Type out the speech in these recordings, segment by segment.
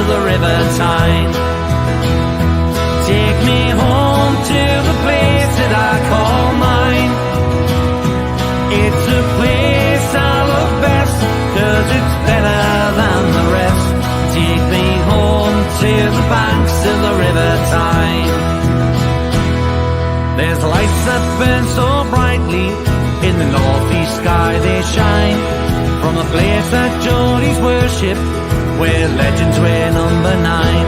the River Tyne. Take me home to the place that I call mine. It's a place I love best, 'cause it's better than the rest. Take me home to the banks of the River Tyne. There's lights that burn so brightly, in the northeast sky they shine. From a place that Geordies worship, where legends wear number 9.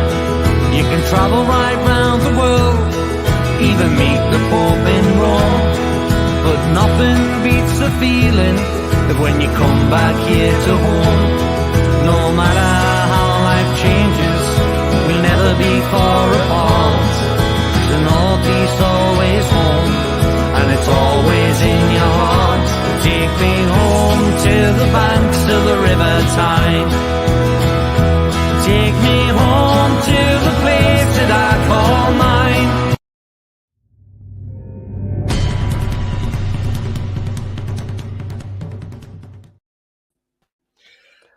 You can travel right round the world, even meet the Pope in Rome. But nothing beats the feeling of when you come back here to home. No matter how life changes, we'll never be far apart. The northeast always home, and it's always in your heart. Take me home to the banks of the River Tyne. Take me home to the place that I call mine.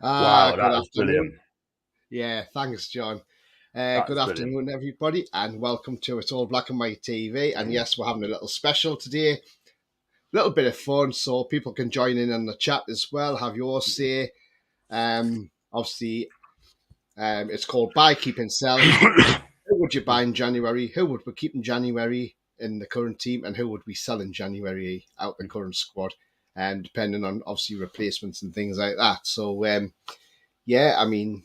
Wow, that was afternoon. brilliant. Yeah, thanks, John. That's Good afternoon, everybody, and welcome to It's All Black and White TV. And yes, we're having a little special today. A little bit of fun, so people can join in on the chat as well, have your say. Obviously, it's called Buy, Keep and Sell. Who would you buy in January? Who would we keep in January in the current team? And who would we sell in January out the current squad? And depending on, obviously, replacements and things like that. So, yeah, I mean,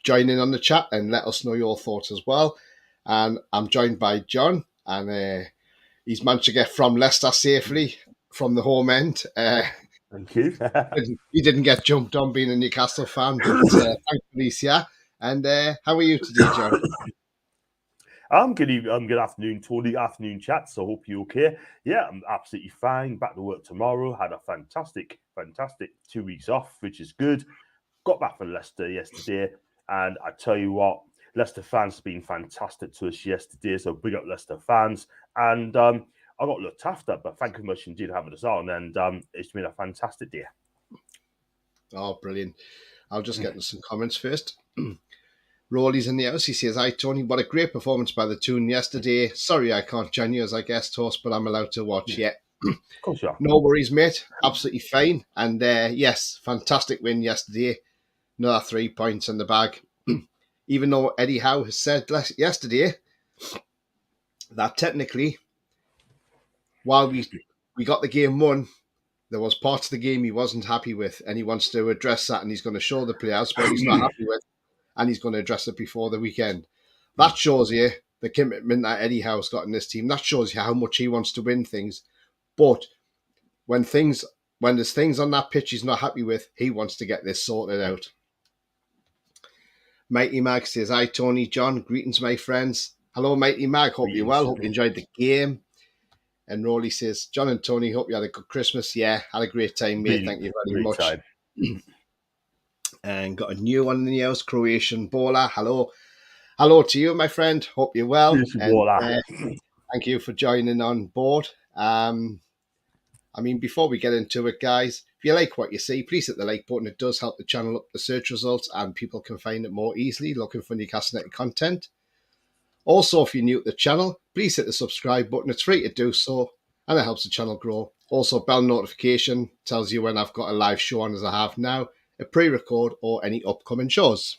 join in on the chat and let us know your thoughts as well. And I'm joined by John, and he's managed to get from Leicester safely from the home end. Thank you. He didn't get jumped on being a Newcastle fan, but thankfully he's here. And how are you today, John? Good afternoon, Tony. Afternoon, chat. So hope you're okay. Yeah, I'm absolutely fine. Back to work tomorrow. Had a fantastic 2 weeks off, which is good. Got back from Leicester yesterday, and I tell you what, Leicester fans have been fantastic to us yesterday. So big up Leicester fans, and I got looked after. But thank you very much indeed for having us on, and it's been a fantastic day. Oh, brilliant! I'll just get into some comments first. Rolly's in the house. He says, "Hi, Tony. What a great performance by the Toon yesterday. Sorry I can't join you as I guest host, but I'm allowed to watch." Yeah. Of course you are. No worries, mate. Absolutely fine. And yes, fantastic win yesterday. Another 3 points in the bag. Even though Eddie Howe has said yesterday that technically, while we got the game won, there was parts of the game he wasn't happy with, and he wants to address that, and he's going to show the players what he's not happy with, and he's going to address it before the weekend. That shows you the commitment that Eddie Howe's got in this team. That shows you how much he wants to win things. But when there's things on that pitch he's not happy with, he wants to get this sorted out. Mighty Mag says, "Hi, Tony, John. Greetings, my friends." Hello, Mighty Mag. Hope you're well. Hope you enjoyed the game. And Rolly says, "John and Tony, hope you had a good Christmas." Yeah, had a great time, mate. Thank you very much. And got a new one in the house, Croatian Bowler. Hello. Hello to you, my friend. Hope you're well. And, thank you for joining on board. I mean, before we get into it, guys, if you like what you see, please hit the like button. It does help the channel up the search results, and people can find it more easily looking for Newcastle United content. Also, if you're new to the channel, please hit the subscribe button. It's free to do so, and it helps the channel grow. Also, bell notification tells you when I've got a live show on, as I have now, a pre-record, or any upcoming shows.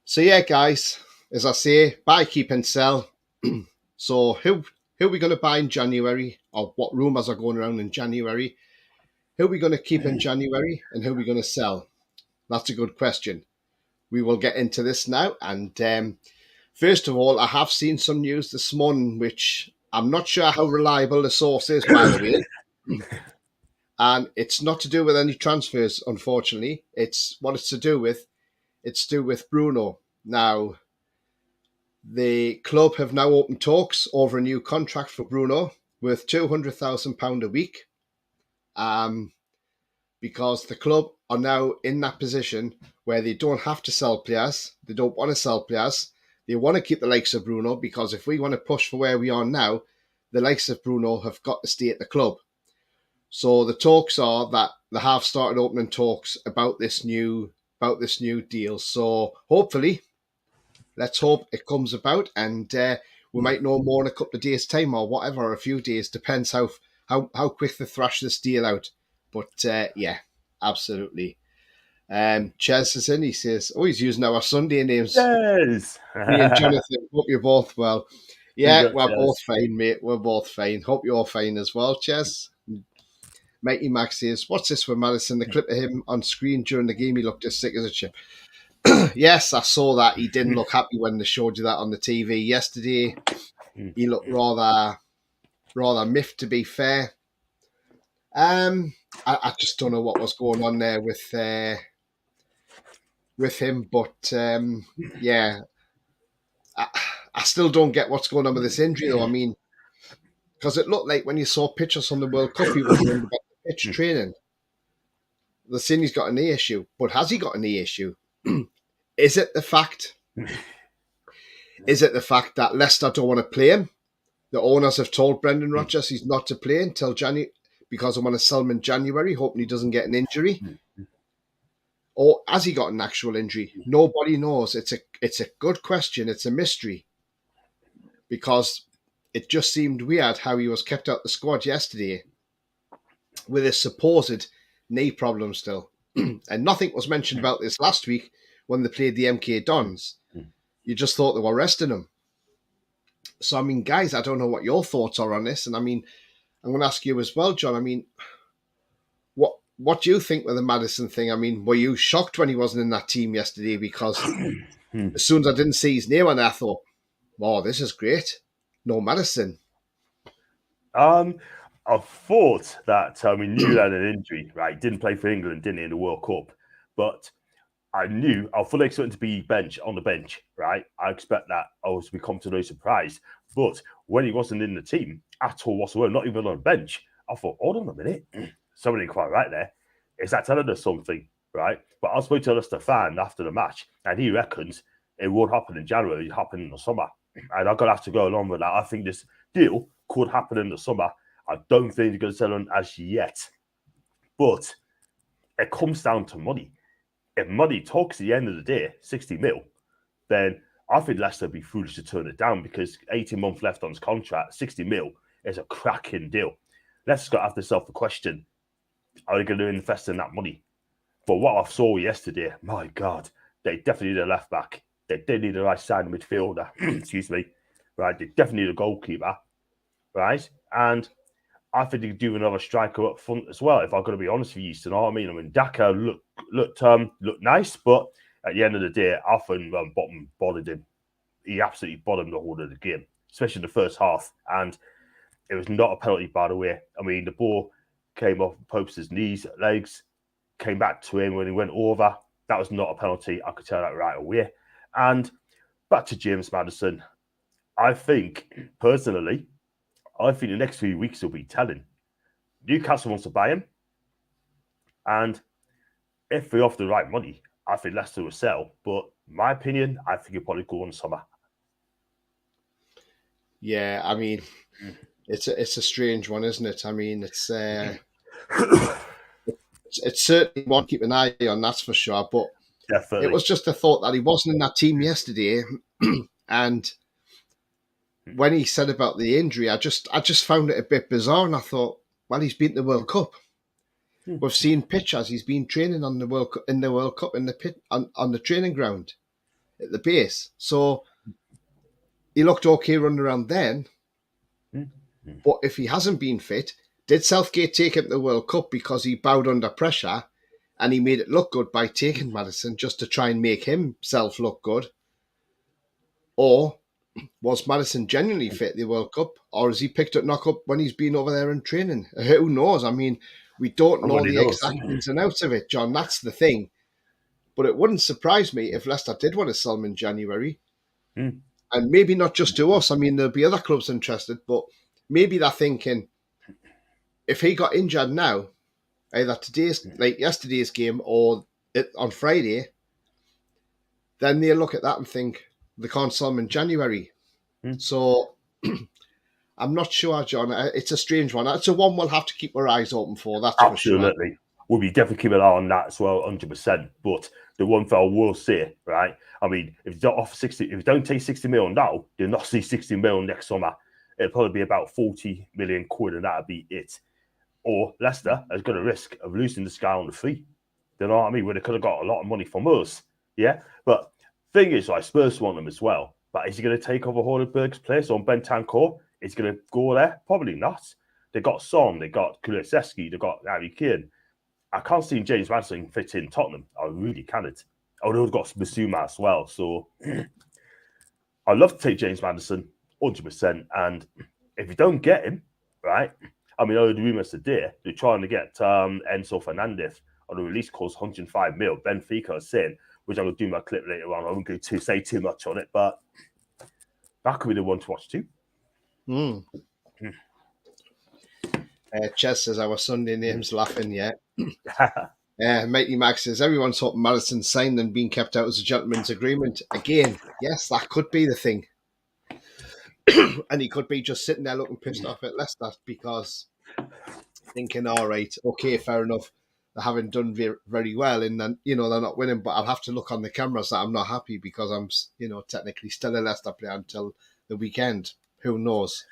So yeah, guys, as I say, buy, keep and sell. So who are we going to buy in January, or what rumours are going around in January? Who are we going to keep in January, and who are we going to sell? That's a good question. We will get into this now. And first of all, I have seen some news this morning, which I'm not sure how reliable the source is, by the way. And it's not to do with any transfers, unfortunately. It's to do with Bruno. Now, the club have now opened talks over a new contract for Bruno worth £200,000 a week. Because the club are now in that position where they don't have to sell players. They don't want to sell players. They want to keep the likes of Bruno, because if we want to push for where we are now, the likes of Bruno have got to stay at the club. So the talks are that they have started opening talks about this new about this new deal. So hopefully, let's hope it comes about, and we might know more in a couple of days' time or whatever, or a few days, depends how quick they thrash this deal out. But yeah, absolutely. Ches is in. He says, "Oh, he's using our Sunday names." Yes. Me and Jonathan. Hope you're both well. Yeah, Congrats, we're Ches. both fine, mate. We're both fine. Hope you're fine as well, Ches. Mighty Max says, "What's this with Madison? The clip of him on screen during the game, he looked as sick as a chip." Yes, I saw that. He didn't look happy when they showed you that on the TV yesterday. He looked rather miffed, to be fair. I just don't know what was going on there with him, but yeah, I still don't get what's going on with this injury, though. I mean, because it looked like when you saw pictures from the World Cup, he was on the pitch training. They're saying he's got a knee issue, but has he got a knee issue? Is it the fact? Is it the fact that Leicester don't want to play him? The owners have told Brendan Rodgers he's not to play until January because they want to sell him in January, hoping he doesn't get an injury. Or has he got an actual injury? Nobody knows. It's a good question. It's a mystery because it just seemed weird how he was kept out the squad yesterday with his supposed knee problem still. And nothing was mentioned about this last week when they played the MK Dons. You just thought they were resting him. So, I mean, guys, I don't know what your thoughts are on this. And I mean, I'm going to ask you as well, John. I mean, what do you think with the Madison thing? I mean, were you shocked when he wasn't in that team yesterday? Because as soon as I didn't see his name on there, I thought, wow, this is great. No Madison. I thought that we knew that an injury, right? Didn't play for England, didn't he, in the World Cup? But I fully expected to be on the bench, right? I expect that I was to become to no surprise. But when he wasn't in the team at all whatsoever, not even on the bench, I thought, hold on a minute, something ain't quite right there. Is that telling us something, right? But I spoke to a Leicester fan after the match, and he reckons it would happen in January, it happened in the summer. And I'm going to have to go along with that. I think this deal could happen in the summer. I don't think they're going to sell him as yet. But it comes down to money. If money talks at the end of the day, 60 mil, then I think Leicester would be foolish to turn it down because 18 months left on his contract, 60 mil is a cracking deal. Leicester's got to ask themselves the question, are they going to invest in that money? But what I saw yesterday, my God, they definitely need a left back. They did need a right side midfielder, excuse me, right? They definitely need a goalkeeper, right? And I think they could do another striker up front as well, if I'm going to be honest with you. You know what I mean? I mean, Daka looked nice, but at the end of the day, I think Bottom bothered him. He absolutely bottomed the whole of the game, especially in the first half. And it was not a penalty, by the way. I mean, the ball came off Pope's knees, legs, came back to him when he went over. That was not a penalty. I could tell that right away. And back to James Maddison. I think, personally, the next few weeks will be telling. Newcastle wants to buy him. And if we offer the right money, I think Leicester will sell. But my opinion, I think he'll probably go in summer. Yeah, I mean, it's a strange one, isn't it? I mean, it's certainly one to keep an eye on, that's for sure. But definitely, it was just a thought that he wasn't in that team yesterday, and when he said about the injury, I just found it a bit bizarre, and I thought, well, he's been to the World Cup. We've seen pictures. He's been training on the World Cup in the pit on the training ground at the base. So he looked okay running around then. But if he hasn't been fit, did Southgate take him to the World Cup because he bowed under pressure and he made it look good by taking Maddison just to try and make himself look good? Or was Maddison genuinely fit at the World Cup? Or has he picked up knock-up when he's been over there in training? Who knows? I mean, we don't know the exact ins and outs of it, John. That's the thing. But it wouldn't surprise me if Leicester did want to sell him in January. And maybe not just to us. I mean, there'll be other clubs interested, but maybe they're thinking, if he got injured now, either yesterday's game or on Friday, then they'll look at that and think they can't sell him in January. So I'm not sure, John. It's a strange one. It's a one we'll have to keep our eyes open for. That's absolutely. For sure. we'll be definitely keeping an eye on that as well, 100%. But the one thing I will say, right? I mean, if you don't offer 60, if you don't take 60 million now, you'll not see 60 million next summer. It'll probably be about 40 million quid, and that'll be it. Or Leicester has got a risk of losing this guy on the free. You know what I mean? Where they could have got a lot of money from us. Yeah. But thing is, like, Spurs want them as well. But is he going to take over Hordenberg's place on Bentancur? Is he going to go there? Probably not. They got Son, they got Kulusevski, they got Harry Kane. I can't see James Maddison fit in Tottenham. I really can't. Although they've got Basuma as well. So I'd love to take James Maddison, 100%. And if you don't get him, right? I mean, I heard the rumours today they're trying to get Enzo Fernandez on a release cost 105 mil. Benfica is saying, which I will do my clip later on. I won't go to say too much on it, but that could be the one to watch too. Ches says our Sunday name's laughing, yeah. Mighty Max says everyone's hoping Maddison signed and being kept out as a gentleman's agreement. Again, yes, that could be the thing. And he could be just sitting there looking pissed off at Leicester because thinking, all right, okay, fair enough. They haven't done very well and then, they're not winning, but I'll have to look on the cameras that I'm not happy because I'm, technically still a Leicester player until the weekend. Who knows?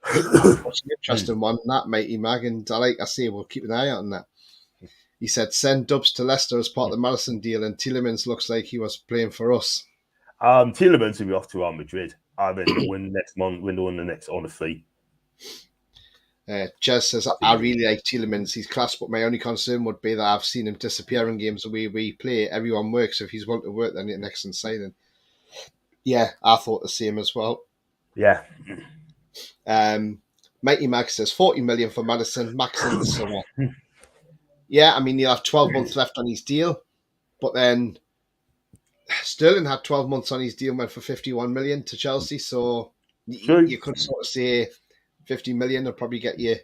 What's an interesting one, that, Mighty Mag, and like I say, we'll keep an eye out on that. He said, send Dubs to Leicester as part of the Maddison deal, and Tielemans looks like he was playing for us. Tielemans will be off to Real Madrid. I bet they'll win next month, win the next on the free. Jez says, I really like Tielemans. He's class, but my only concern would be that I've seen him disappear in games the way we play. Everyone works. If he's willing to work, then it's next signing. Yeah, I thought the same as well. Yeah. Mighty Max says 40 million for Maddison, max in the summer. Yeah, I mean, he'll have 12 months left on his deal, but then Sterling had 12 months on his deal, went for 51 million to Chelsea, so you could sort of say 50 million will probably get you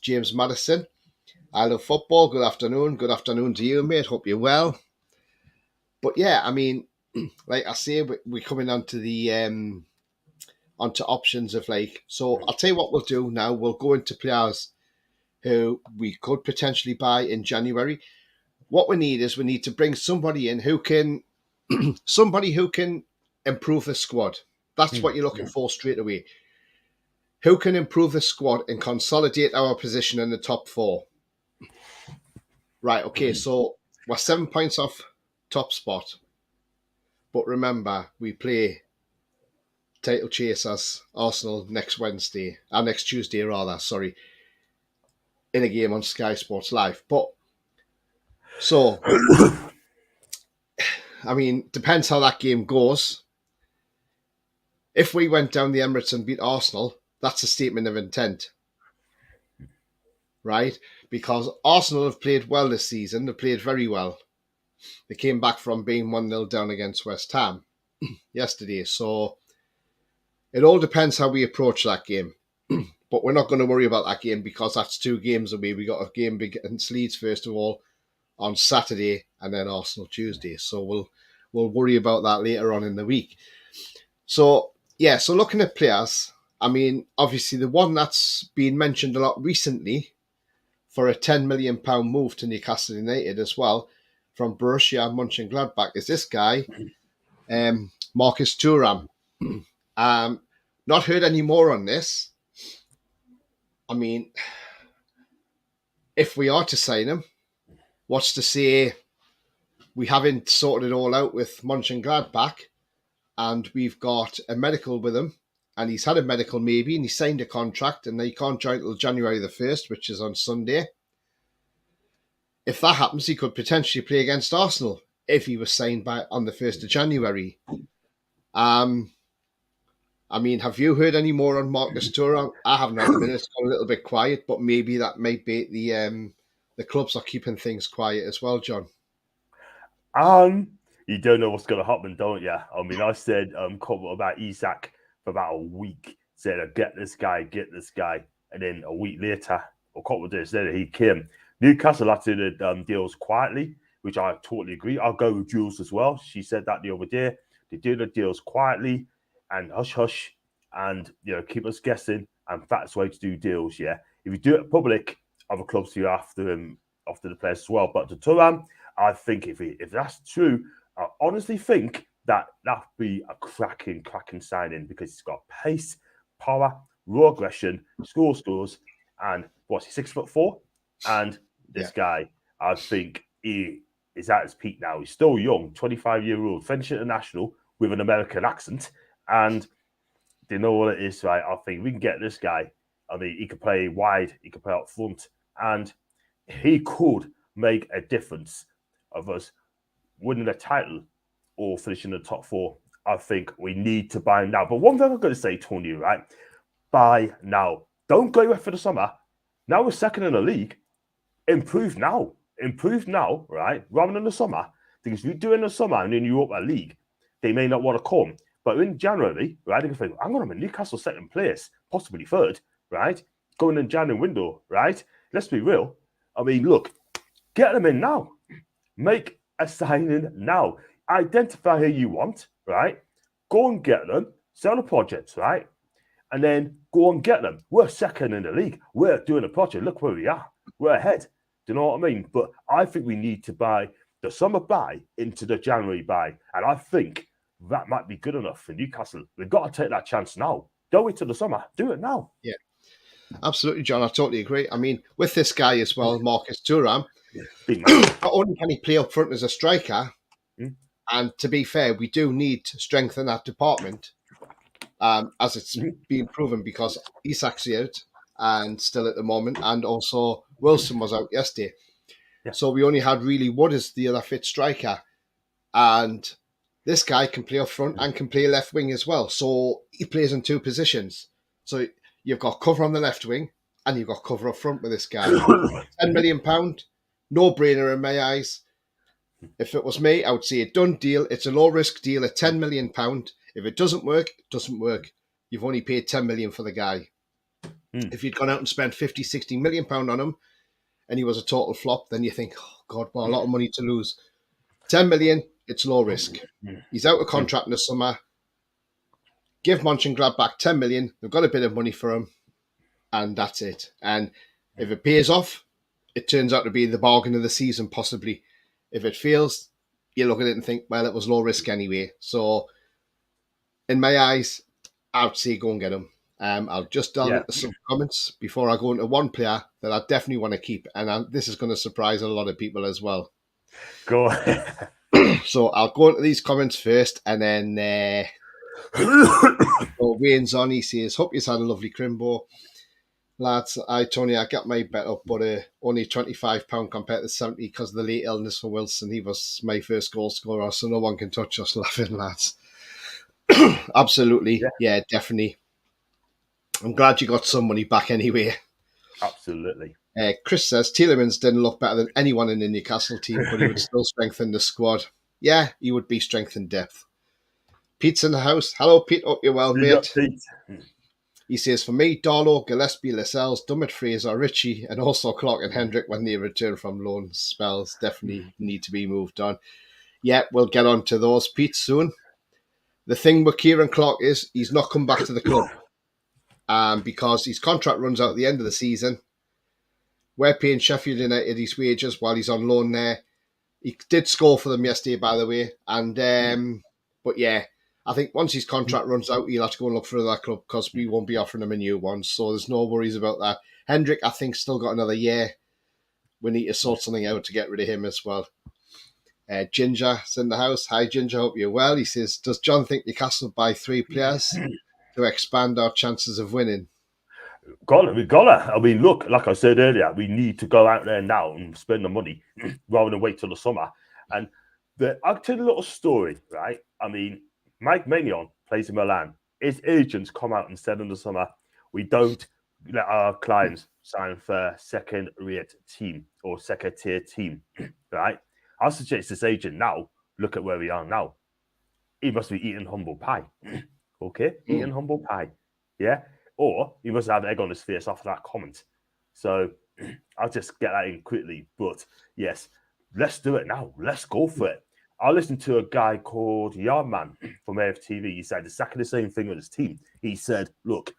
James Maddison. I love football. Good afternoon. Good afternoon to you, mate. Hope you're well. But yeah, I mean, like I say, we're coming on to the onto options of so I'll tell you what we'll do now. We'll go into players who we could potentially buy in January. What we need to bring somebody in who can improve the squad. That's what you're looking for straight away. Who can improve the squad and consolidate our position in the top four? Right, okay, so we're 7 points off top spot. But remember, we play title chasers Arsenal next Tuesday, in a game on Sky Sports Live. But so, I mean, depends how that game goes. If we went down the Emirates and beat Arsenal, that's a statement of intent, right? Because Arsenal have played well this season. They've played very well. They came back from being 1-0 down against West Ham yesterday. So it all depends how we approach that game. But we're not going to worry about that game because that's 2 games away. We got a game against Leeds, first of all, on Saturday, and then Arsenal Tuesday. So we'll worry about that later on in the week. So, yeah, so looking at players, I mean, obviously the one that's been mentioned a lot recently for a £10 million move to Newcastle United as well from Borussia Mönchengladbach is this guy, Marcus Thuram. Not heard any more on this. I mean, if we are to sign him, what's to say we haven't sorted it all out with Mönchengladbach and we've got a medical with him and he's had a medical maybe and he signed a contract and he can't join until January the 1st, which is on Sunday. If that happens, he could potentially play against Arsenal if he was signed on the 1st of January. I mean, have you heard any more on Marcus Thuram? I haven't at the minute. It's gone a little bit quiet, but maybe that might be the clubs are keeping things quiet as well, John. You don't know what's going to happen, don't you? I mean, I said about Isak for about a week. Said, get this guy. And then a week later, or a couple of days later, he came. Newcastle had to do the deals quietly, which I totally agree. I'll go with Jules as well. She said that the other day. They do the deals quietly and hush, and keep us guessing. And that's the way to do deals. Yeah, if you do it public, other clubs who are after him after the players as well. But to Thuram, I think if that's true, I honestly think that'd be a cracking signing because he's got pace, power, raw aggression, scores, and what's he 6'4"? And this guy, I think he is at his peak now. He's still young, 25-year-old, French international with an American accent, and they know what it is, right? I think we can get this guy. I mean, he could play wide, he could play up front, and he could make a difference of us winning the title or finishing the top 4. I think we need to buy him now. But one thing I'm going to say, Tony, right? Buy now. Don't go away for the summer. Now we're second in the league. Improve now, right? Rather than the summer. Because if you do it in the summer and then you up a league, they may not want to come. But in January, right, they can think, I'm going to be Newcastle second place, possibly third, right? Going in January window, right? Let's be real. I mean, look, get them in now. Make a signing now. Identify who you want, right? Go and get them. Sell the projects, right? And then go and get them. We're second in the league. We're doing a project. Look where we are. We're ahead. Do you know what I mean? But I think we need to buy the summer buy into the January buy. And I think that might be good enough for Newcastle. We've got to take that chance now. Don't wait till the summer. Do it now. Yeah, absolutely, John. I totally agree. I mean, with this guy as well, Marcus Thuram, not only can he play up front as a striker, and to be fair, we do need to strengthen that department, as it's been proven because Isak's out and still at the moment, and also Wilson was out yesterday. Yeah. So we only had really Wood as the other fit striker, and this guy can play up front and can play left wing as well. So he plays in 2 positions. So you've got cover on the left wing and you've got cover up front with this guy. £10 million, no brainer in my eyes. If it was me, I would say a done deal. It's a low risk deal at £10 million. If it doesn't work, it doesn't work. You've only paid $10 million for the guy. If you'd gone out and spent 50, 60 million pound on him and he was a total flop, then you think, oh God, well, a lot of money to lose. 10 million, it's low risk. He's out of contract in the summer. Give Mönchengladbach 10 million. They've got a bit of money for him, and that's it. And if it pays off, it turns out to be the bargain of the season, possibly. If it fails, you look at it and think, well, it was low risk anyway. So, in my eyes, I would say go and get him. I'll just delve into some comments before I go into one player that I definitely want to keep. And this is going to surprise a lot of people as well. Go ahead. So I'll go into these comments first, and then Wayne's on. He says, hope you've had a lovely crimbo. Lads, Tony, I got my bet up, but only £25 compared to 70 because of the late illness for Wilson. He was my first goal scorer, so no one can touch us laughing, lads. Absolutely. Yeah, definitely. I'm glad you got some money back anyway. Absolutely. Chris says, Tielemans didn't look better than anyone in the Newcastle team, but he would still strengthen the squad. Yeah, he would be strengthened depth. Pete's in the house. Hello, Pete. Hope you're well, mate. He says, for me, Darlow, Gillespie, Lascelles, Dummett, Fraser, Ritchie, and also Clark and Hendrick when they return from loan spells definitely need to be moved on. Yeah, we'll get on to those, Pete, soon. The thing with Kieran Clark is he's not come back to the club because his contract runs out at the end of the season. We're paying Sheffield United his wages while he's on loan there. He did score for them yesterday, by the way. And but yeah, I think once his contract runs out, he'll have to go and look for another club because we won't be offering him a new one. So there's no worries about that. Hendrick, I think, still got another year. We need to sort something out to get rid of him as well. Ginger's in the house. Hi, Ginger. Hope you're well. He says, does John think Newcastle buy 3 players to expand our chances of winning? We got it. I mean, look, like I said earlier, we need to go out there now and spend the money rather than wait till the summer. And I'll tell you a little story, right? I mean, Mike Maignan plays in Milan. His agents come out and said in the summer, we don't let our clients sign for second-rate team or second-tier team, right? I'll suggest this agent now, look at where we are now. He must be eating humble pie, okay? Eating humble pie, yeah? Or he must have egg on his face after that comment. So I'll just get that in quickly. But yes, let's do it now. Let's go for it. I listened to a guy called Yardman from AFTV. He said exactly the same thing with his team. He said, look,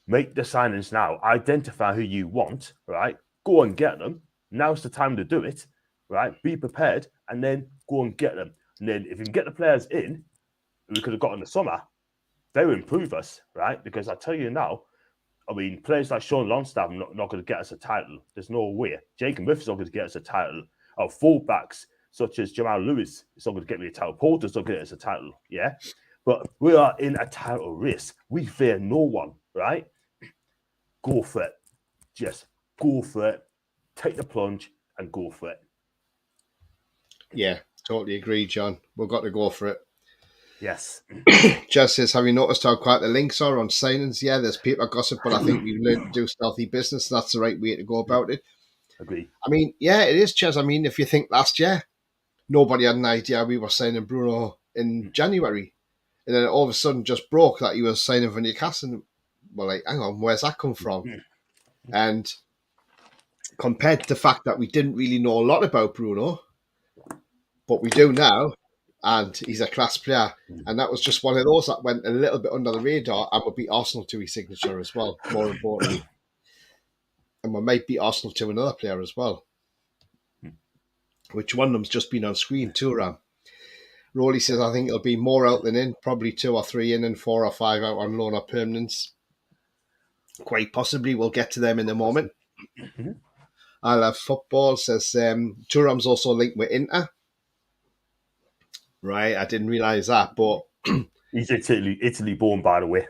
make the signings now. Identify who you want, right? Go and get them, Now's the time to do it, right? Be prepared and then go and get them. And then if you can get the players in, we could have got in the summer, they will improve us, right? Because I tell you now, I mean, players like Sean Longstaff are not going to get us a title. There's no way. Jacob Murphy's not going to get us a title. Our fullbacks, such as Jamal Lewis, is not going to get me a title. Porter's not going to get us a title, yeah? But we are in a title race. We fear no one, right? Go for it. Just go for it. Take the plunge and go for it. Yeah, totally agree, John. We've got to go for it. Yes. Jess says, have you noticed how quiet the links are on signings? Yeah, there's paper gossip, but I think we've learned to do stealthy business. That's the right way to go about it. Agree. I mean, yeah, it is, Jess. I mean, if you think last year, nobody had an idea we were signing Bruno in January. And then all of a sudden just broke that he was signing for Newcastle. Well, like, hang on, where's that come from? And compared to the fact that we didn't really know a lot about Bruno, but we do now, and he's a class player. And that was just one of those that went a little bit under the radar and would beat Arsenal to his signature as well, more importantly. And we might beat Arsenal to another player as well. Which one of them's just been on screen, Thuram. Rowley says, I think it'll be more out than in, probably 2 or 3 in and 4 or 5 out on loan or permanence. Quite possibly, we'll get to them in a moment. I Love Football says, Thuram's also linked with Inter. Right, I didn't realise that, but... He's Italy born, by the way.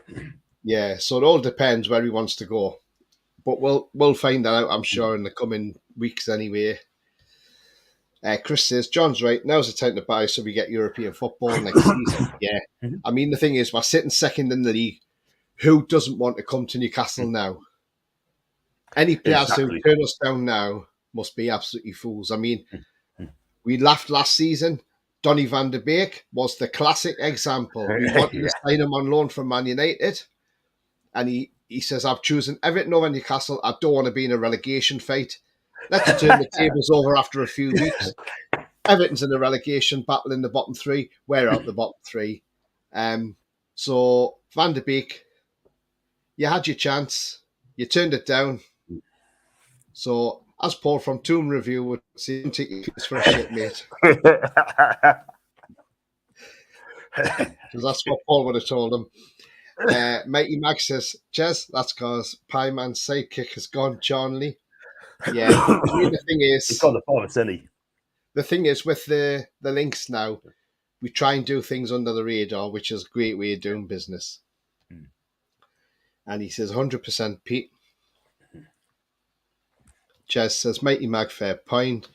Yeah, so it all depends where he wants to go. But we'll find that out, I'm sure, in the coming weeks anyway. Chris says, John's right, now's the time to buy so we get European football next season. Yeah. I mean, the thing is, we're sitting second in the league. Who doesn't want to come to Newcastle now? Any players who turn us down now must be absolutely fools. I mean, we laughed last season. Donny van de Beek was the classic example. We wanted to sign him on loan from Man United. And he says, I've chosen Everton over Newcastle. I don't want to be in a relegation fight. Let's turn the tables over after a few weeks. Everton's in the relegation battle in the bottom 3. We're out the bottom 3. So, Van de Beek, you had your chance. You turned it down. So, as Paul from Tomb Review would say, don't take your for a shit, mate. Because that's what Paul would have told him. Mighty Max says, Jez, that's because Pie Man's sidekick has gone, Charnley. Yeah, I mean, the thing is... He's got the promise, isn't he? The thing is, with the links now, we try and do things under the radar, which is a great way of doing business. And he says, 100% Pete. Jez says, Mighty Mag, fair point.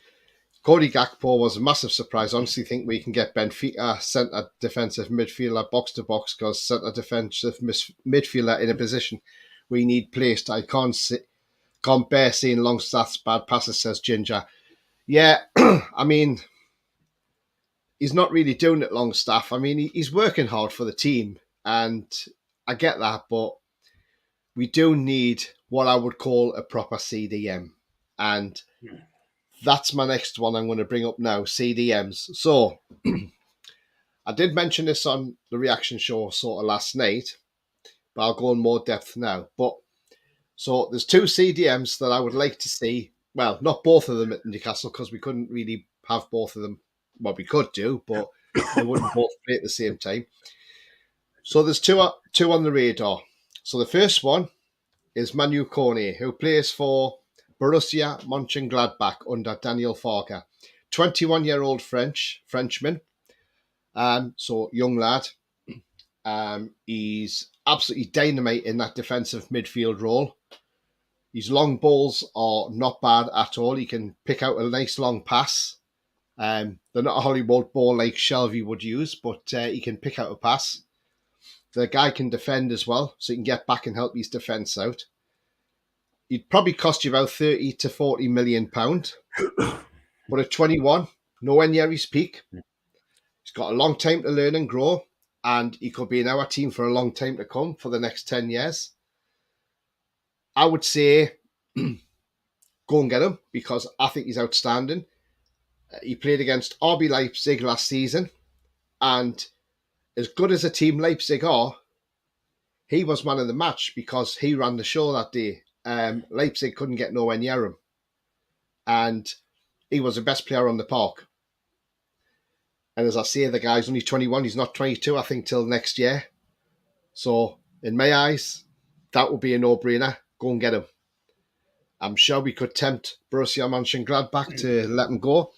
Cody Gakpo was a massive surprise. Honestly, think we can get Benfica centre defensive midfielder box to box because centre defensive midfielder in a position we need placed. I can't bear seeing Longstaff's bad passes, says Ginger. Yeah, I mean, he's not really doing it, Longstaff. I mean, he's working hard for the team, and I get that, but we do need what I would call a proper CDM. And that's my next one I'm going to bring up now, CDMs. So, I did mention this on the reaction show sort of last night, but I'll go in more depth now. But so there's 2 CDMs that I would like to see. Well, not both of them at Newcastle because we couldn't really have both of them. Well, we could do, but they wouldn't both play at the same time. So there's two on the radar. So the first one is Manu Kone, who plays for Borussia Mönchengladbach under Daniel Farke. 21-year-old Frenchman. So young lad. He's absolutely dynamite in that defensive midfield role. His long balls are not bad at all. He can pick out a nice long pass. They're not a Hollywood ball like Shelby would use, but he can pick out a pass. The guy can defend as well, so he can get back and help his defence out. He'd probably cost you about 30 to 40 million pound. But at 21, nowhere near his peak. He's got a long time to learn and grow, and he could be in our team for a long time to come, for the next 10 years. I would say go and get him because I think he's outstanding. He played against RB Leipzig last season, and as good as a team Leipzig are, he was man of the match because he ran the show that day. Leipzig couldn't get nowhere near him. and he was the best player on the park. And as I say, the guy's only 21. He's not 22, I think, till next year. So, in my eyes, that would be a no-brainer. Go and get him. I'm sure we could tempt Borussia Mönchengladbach to let him go.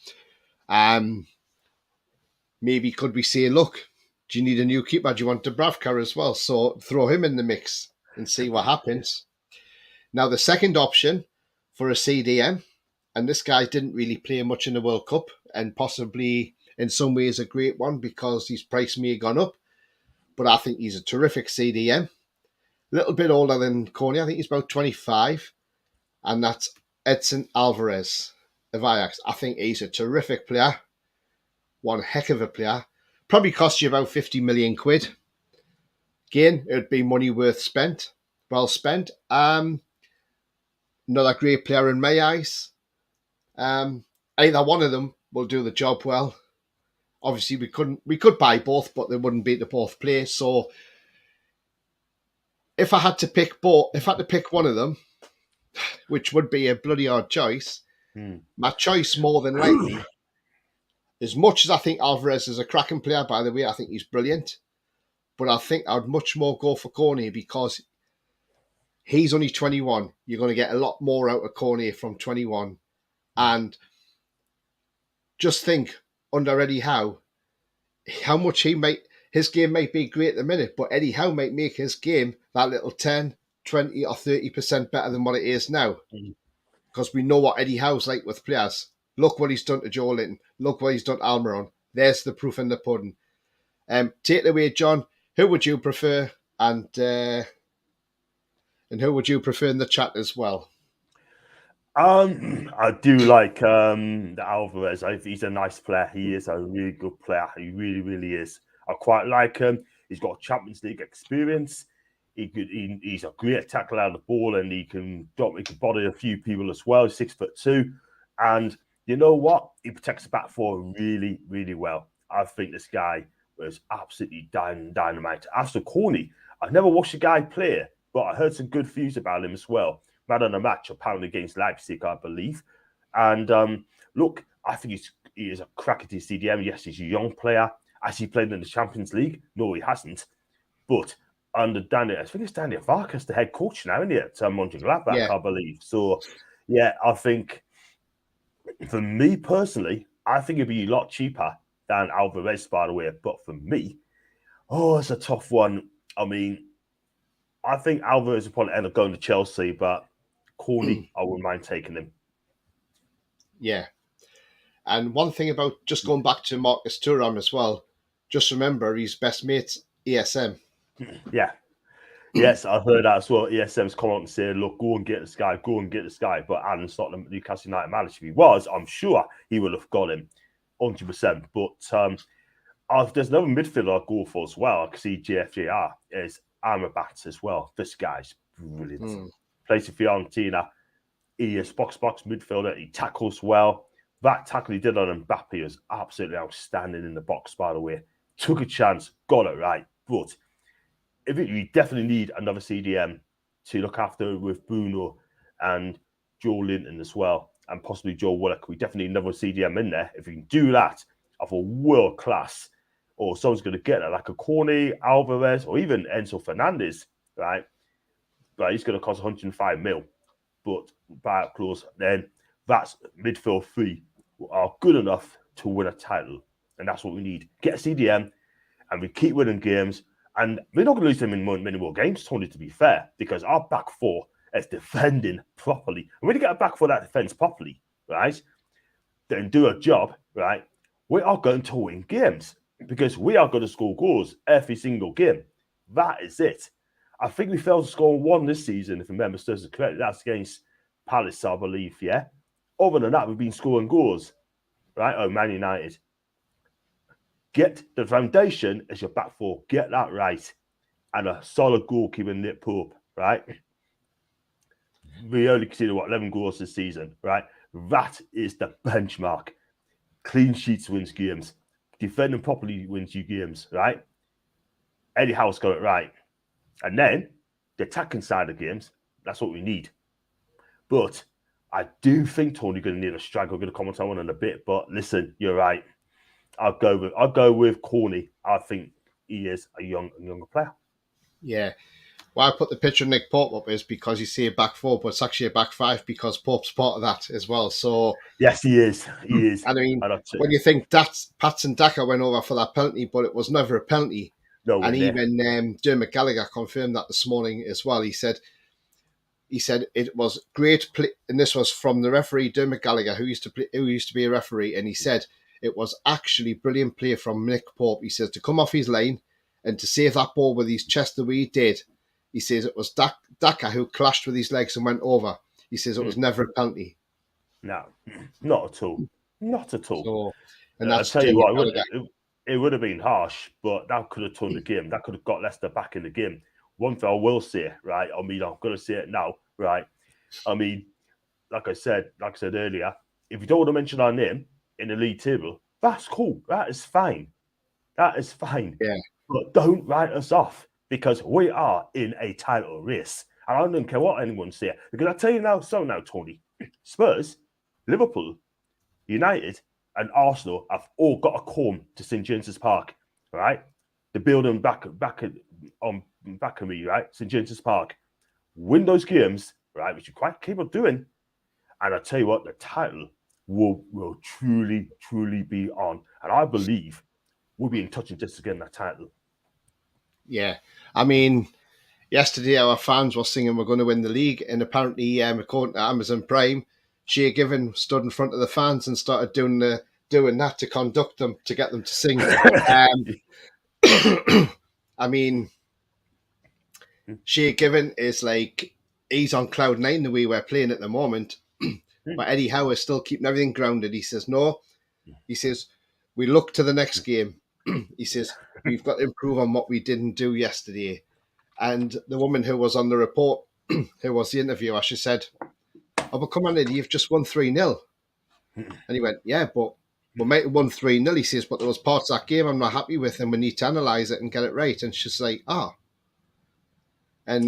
Maybe could we say, look, do you need a new keeper? Do you want Dubravka as well? So throw him in the mix and see what happens. Now, the second option for a CDM, and this guy didn't really play much in the World Cup, and possibly in some ways a great one because his price may have gone up, but I think he's a terrific CDM. A little bit older than Coney. I think he's about 25, and that's Edson Alvarez of Ajax. I think he's a terrific player. One heck of a player. Probably cost you about 50 million quid. Again, it would be money well spent. Another great player in my eyes. Either one of them will do the job well. Obviously, we could buy both, but they wouldn't be to both play. So, if I had to pick one of them, which would be a bloody hard choice, my choice more than likely, as much as I think Alvarez is a cracking player, by the way, I think he's brilliant, but I think I'd much more go for Cornet because he's only 21. You're going to get a lot more out of Cornet from 21. And just think, under Eddie Howe, how much his game might be great at the minute, but Eddie Howe might make his game that little 10, 20 or 30% better than what it is now. Because we know what Eddie Howe's like with players. Look what he's done to Joe Linton. Look what he's done to Almiron. There's the proof in the pudding. Take it away, John. Who would you prefer? And who would you prefer in the chat as well? I do like the Alvarez. He's a nice player. He is a really good player. He really, really is. I quite like him. He's got Champions League experience. He's a great tackler out of the ball, and he can body a few people as well. He's 6'2", and you know what? He protects the back four really, really well. I think this guy was absolutely dynamite. As for Corney, I've never watched the guy play, but I heard some good views about him as well. Man on a match apparently against Leipzig, I believe. And look, I think he is a crack at his CDM. Yes, he's a young player. Has he played in the Champions League? No, he hasn't. But under Daniel, I think it's Daniel Vargas, the head coach now, isn't he, at Mönchengladbach, I believe. So, yeah, I think for me personally, I think it'd be a lot cheaper than Alvarez, by the way. But for me, it's a tough one. I mean, I think Alvarez will probably end up going to Chelsea, but Corney, I wouldn't mind taking him. Yeah. And one thing about just going back to Marcus Thuram as well, just remember his best mate's ESM. Yeah. Yes, I've heard that as well. ESM's come out and said, look, go and get this guy. But Alan's not the Newcastle United manager. If he was, I'm sure he would have got him 100%. But there's another midfielder I'll go for as well. I can see JFJR is Amrabat as well. This guy's brilliant. Plays for Fiorentina. He is box midfielder. He tackles well. That tackle he did on Mbappe was absolutely outstanding in the box, by the way. Took a chance, got it right. But we definitely need another CDM to look after with Bruno and Joe Linton as well, and possibly Joe Willock. We definitely need another CDM in there. If we can do that of a world class, or someone's going to get it, like a Cornet, Alvarez, or even Enzo Fernandez, right? But he's going to cost 105 mil. But buyout clause, then that's midfield three are good enough to win a title. And that's what we need. Get a CDM, and we keep winning games. And we're not going to lose them in many more games, Tony, to be fair, because our back four is defending properly. And when you get a back four that defends properly, right, then do a job, right, we are going to win games because we are going to score goals every single game. That is it. I think we failed to score one this season, if memory serves correctly. That's against Palace, I believe, yeah? Other than that, we've been scoring goals, right? Oh, Man United. Get the foundation as your back four. Get that right. And a solid goalkeeper, Nick Pope, right? We only consider, 11 goals this season, right? That is the benchmark. Clean sheets wins games. Defending properly wins you games, right? Eddie Howe's got it right. And then the attacking side of games, that's what we need. But I do think Tony's going to need a striker. I'm going to comment on one in a bit, but listen, you're right. I'll go with Corny. I think he is a younger player. Yeah. Why I put the picture of Nick Pope up is because you see a back four, but it's actually a back five because Pope's part of that as well. So yes, he is. He is. I mean, when you think that Patson Daka went over for that penalty, but it was never a penalty. No, and even Dermot Gallagher confirmed that this morning as well. He said it was great play, and this was from the referee Dermot Gallagher, who used to be a referee, and he said it was actually brilliant play from Nick Pope. He says to come off his lane and to save that ball with his chest the way he did. He says it was Daka who clashed with his legs and went over. He says it was never a penalty. No, not at all. Not at all. So, and I'll tell you what, it would have been harsh, but that could have turned the game. That could have got Leicester back in the game. One thing I will say, right? I mean, I'm going to say it now, right? I mean, like I said earlier, if you don't want to mention our name in the league table, that's cool. That is fine. That is fine. Yeah. But don't write us off because we are in a title race. And I don't care what anyone says. Because I tell you now, Tony, Spurs, Liverpool, United, and Arsenal have all got to come to St James's Park, right? The building back of me, right? St James's Park. Win those games, right? Which you quite capable of doing. And I tell you what, the title will truly be on. And I believe we'll be in touch and just to get that title. Yeah. I mean, yesterday our fans were singing we're going to win the league, and apparently, according to Amazon Prime, Shea Given stood in front of the fans and started doing that to conduct them, to get them to sing. I mean, Shea Given is like, he's on cloud nine the way we're playing at the moment. But Eddie Howe is still keeping everything grounded. He says, no. He says, we look to the next game. He says, we've got to improve on what we didn't do yesterday. And the woman who was on the report, who was the interviewer, she said, oh, but come on, Eddie, you've just won 3-0. And he went, yeah, but we might have won 3-0. He says, but there was parts of that game I'm not happy with, and we need to analyse it and get it right. And she's like, ah. And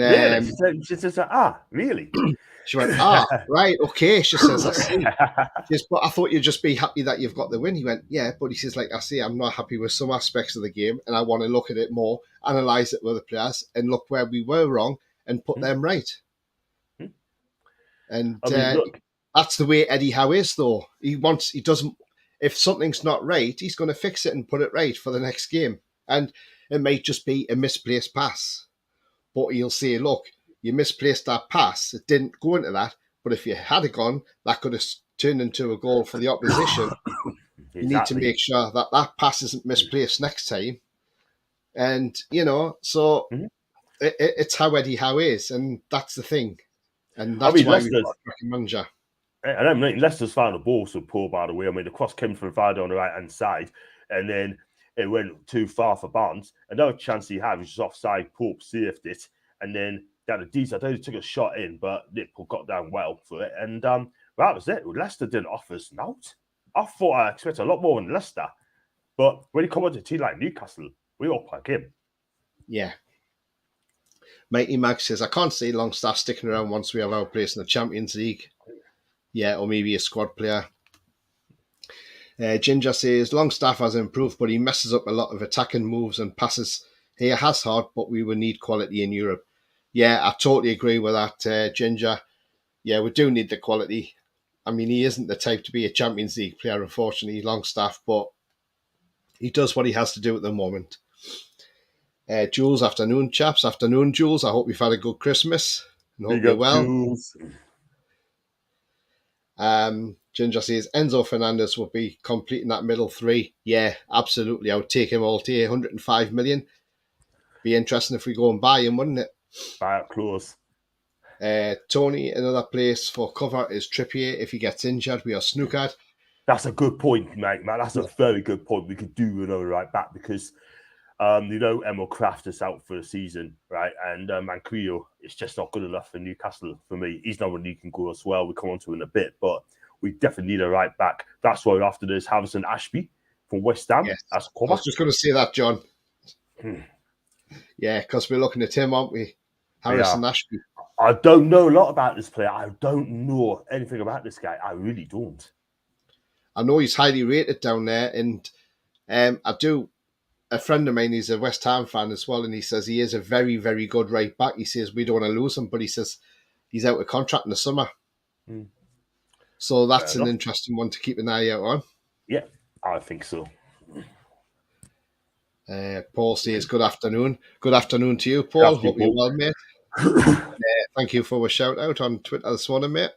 she says, really? She went, right, okay. She says, I see. She says, but I thought you'd just be happy that you've got the win. He went, yeah, but he says, like, I see, I'm not happy with some aspects of the game, and I want to look at it more, analyse it with the players, and look where we were wrong and put them right. And that's the way Eddie Howe is, though. He doesn't, if something's not right, he's going to fix it and put it right for the next game. And it might just be a misplaced pass. But he'll say, look, you misplaced that pass. It didn't go into that. But if you had it gone, that could have turned into a goal for the opposition. Exactly. You need to make sure that that pass isn't misplaced next time. And, so it's how Eddie Howe is. And that's the thing. And that's why we've got a manager. And I mean, Leicester's found the ball so poor, by the way. I mean, the cross came from Vardy on the right-hand side. And then it went too far for Barnes. Another chance he had was just offside. Pope saved it. And then they had a decent, I think he took a shot in, but Liverpool got down well for it. And that was it. Leicester didn't offer us out. I thought I expected a lot more than Leicester. But when you come on to a team like Newcastle, we all plug him. Yeah. Mighty Mag says, I can't see Longstaff sticking around once we have our place in the Champions League. Yeah, or maybe a squad player. Ginger says, Longstaff has improved, but he messes up a lot of attacking moves and passes. He has hard, but we would need quality in Europe. Yeah, I totally agree with that, Ginger. Yeah, we do need the quality. I mean, he isn't the type to be a Champions League player, unfortunately, Longstaff, but he does what he has to do at the moment. Jules, afternoon, chaps. Afternoon, Jules. I hope you've had a good Christmas. And hope you're well. Jules. Ginger says Enzo Fernandez will be completing that middle three. Yeah, absolutely. I would take him all day. 105 million. Be interesting if we go and buy him, wouldn't it? Buy up close. Tony, another place for cover is Trippier. If he gets injured, we are snookered. That's a good point, mate. That's a very good point. We could do another right back because, Emil Kraft is out for the season, right? And Manquillo is just not good enough for Newcastle for me. He's not one you can go as well. We'll come on to in a bit, but we definitely need a right back. That's why after this, Harrison Ashby from West Ham. Yes. That's I was just going to say that, John. Yeah, because we're looking at him, aren't we? Harrison Ashby. I don't know a lot about this player. I don't know anything about this guy. I really don't. I know he's highly rated down there, and I do. A friend of mine, he's a West Ham fan as well, and he says he is a very, very good right back. He says we don't want to lose him, but he says he's out of contract in the summer. Mm. So that's an interesting one to keep an eye out on. Yeah, I think so. Paul says, good afternoon. Good afternoon to you, Paul. Hope you're well, mate. Thank you for a shout out on Twitter this morning, mate.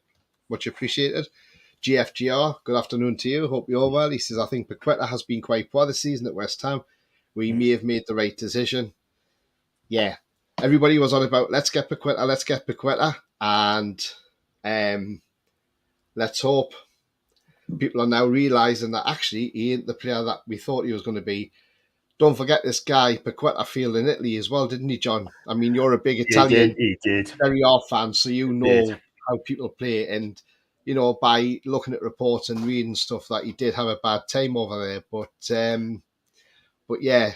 Much appreciated. GFGR, good afternoon to you. Hope you're well. He says, I think Paqueta has been quite poor this season at West Ham. We may have made the right decision. Yeah. Everybody was on about, let's get Paqueta. And let's hope people are now realising that actually he ain't the player that we thought he was going to be. Don't forget this guy, Paqueta, failed in Italy as well, didn't he, John? I mean, you're a big Italian he did. Serie A fan, so you know how people play. And, you know, by looking at reports and reading stuff, that he did have a bad time over there. But yeah,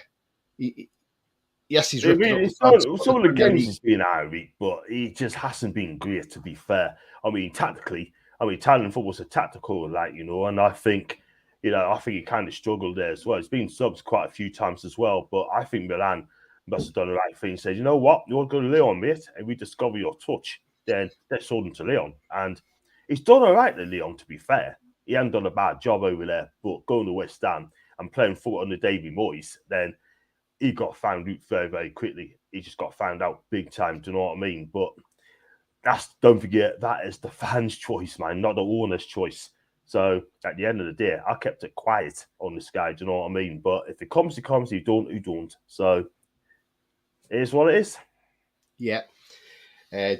yes, he's ripped up. Some of the games he's been out, but he just hasn't been great, to be fair. I mean, tactically, Italian football's a tactical, and I think, he kind of struggled there as well. He's been subs quite a few times as well, but I think Milan must have done the right thing. Said, you know what, you want to go to Lyon, mate, and we discover your touch, then let's sold him to Lyon. And he's done all right at Lyon, to be fair. He hasn't done a bad job over there, but going to West Ham and playing foot under Davy Moyes, then he got found out very, very quickly. He just got found out big time, do you know what I mean? But don't forget, that is the fans' choice, man, not the owner's choice. So at the end of the day, I kept it quiet on this guy, do you know what I mean? But if it comes, it comes. If you don't. So it is what it is. Yeah.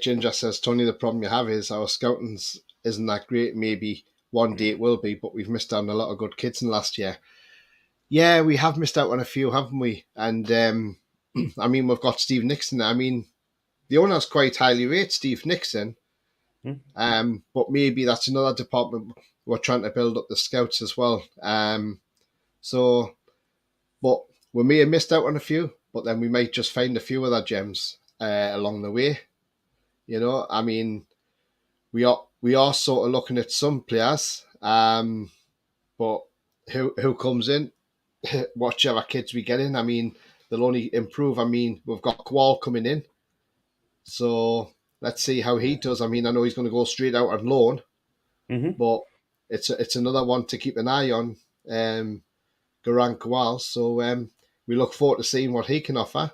Ginger says, Tony, the problem you have is our scouting isn't that great. Maybe one day it will be, but we've missed out on a lot of good kids in last year. Yeah, we have missed out on a few, haven't we? And I mean, we've got Steve Nixon. I mean, the owners quite highly rate Steve Nixon. But maybe that's another department we're trying to build up the scouts as well. But we may have missed out on a few, but then we might just find a few other gems along the way. You know, I mean, we are sort of looking at some players, but who comes in, whichever kids we get in, I mean, they'll only improve. I mean, we've got Kwal coming in, so let's see how he does. I mean, I know he's going to go straight out on loan, but it's another one to keep an eye on, Garan Kwal. So we look forward to seeing what he can offer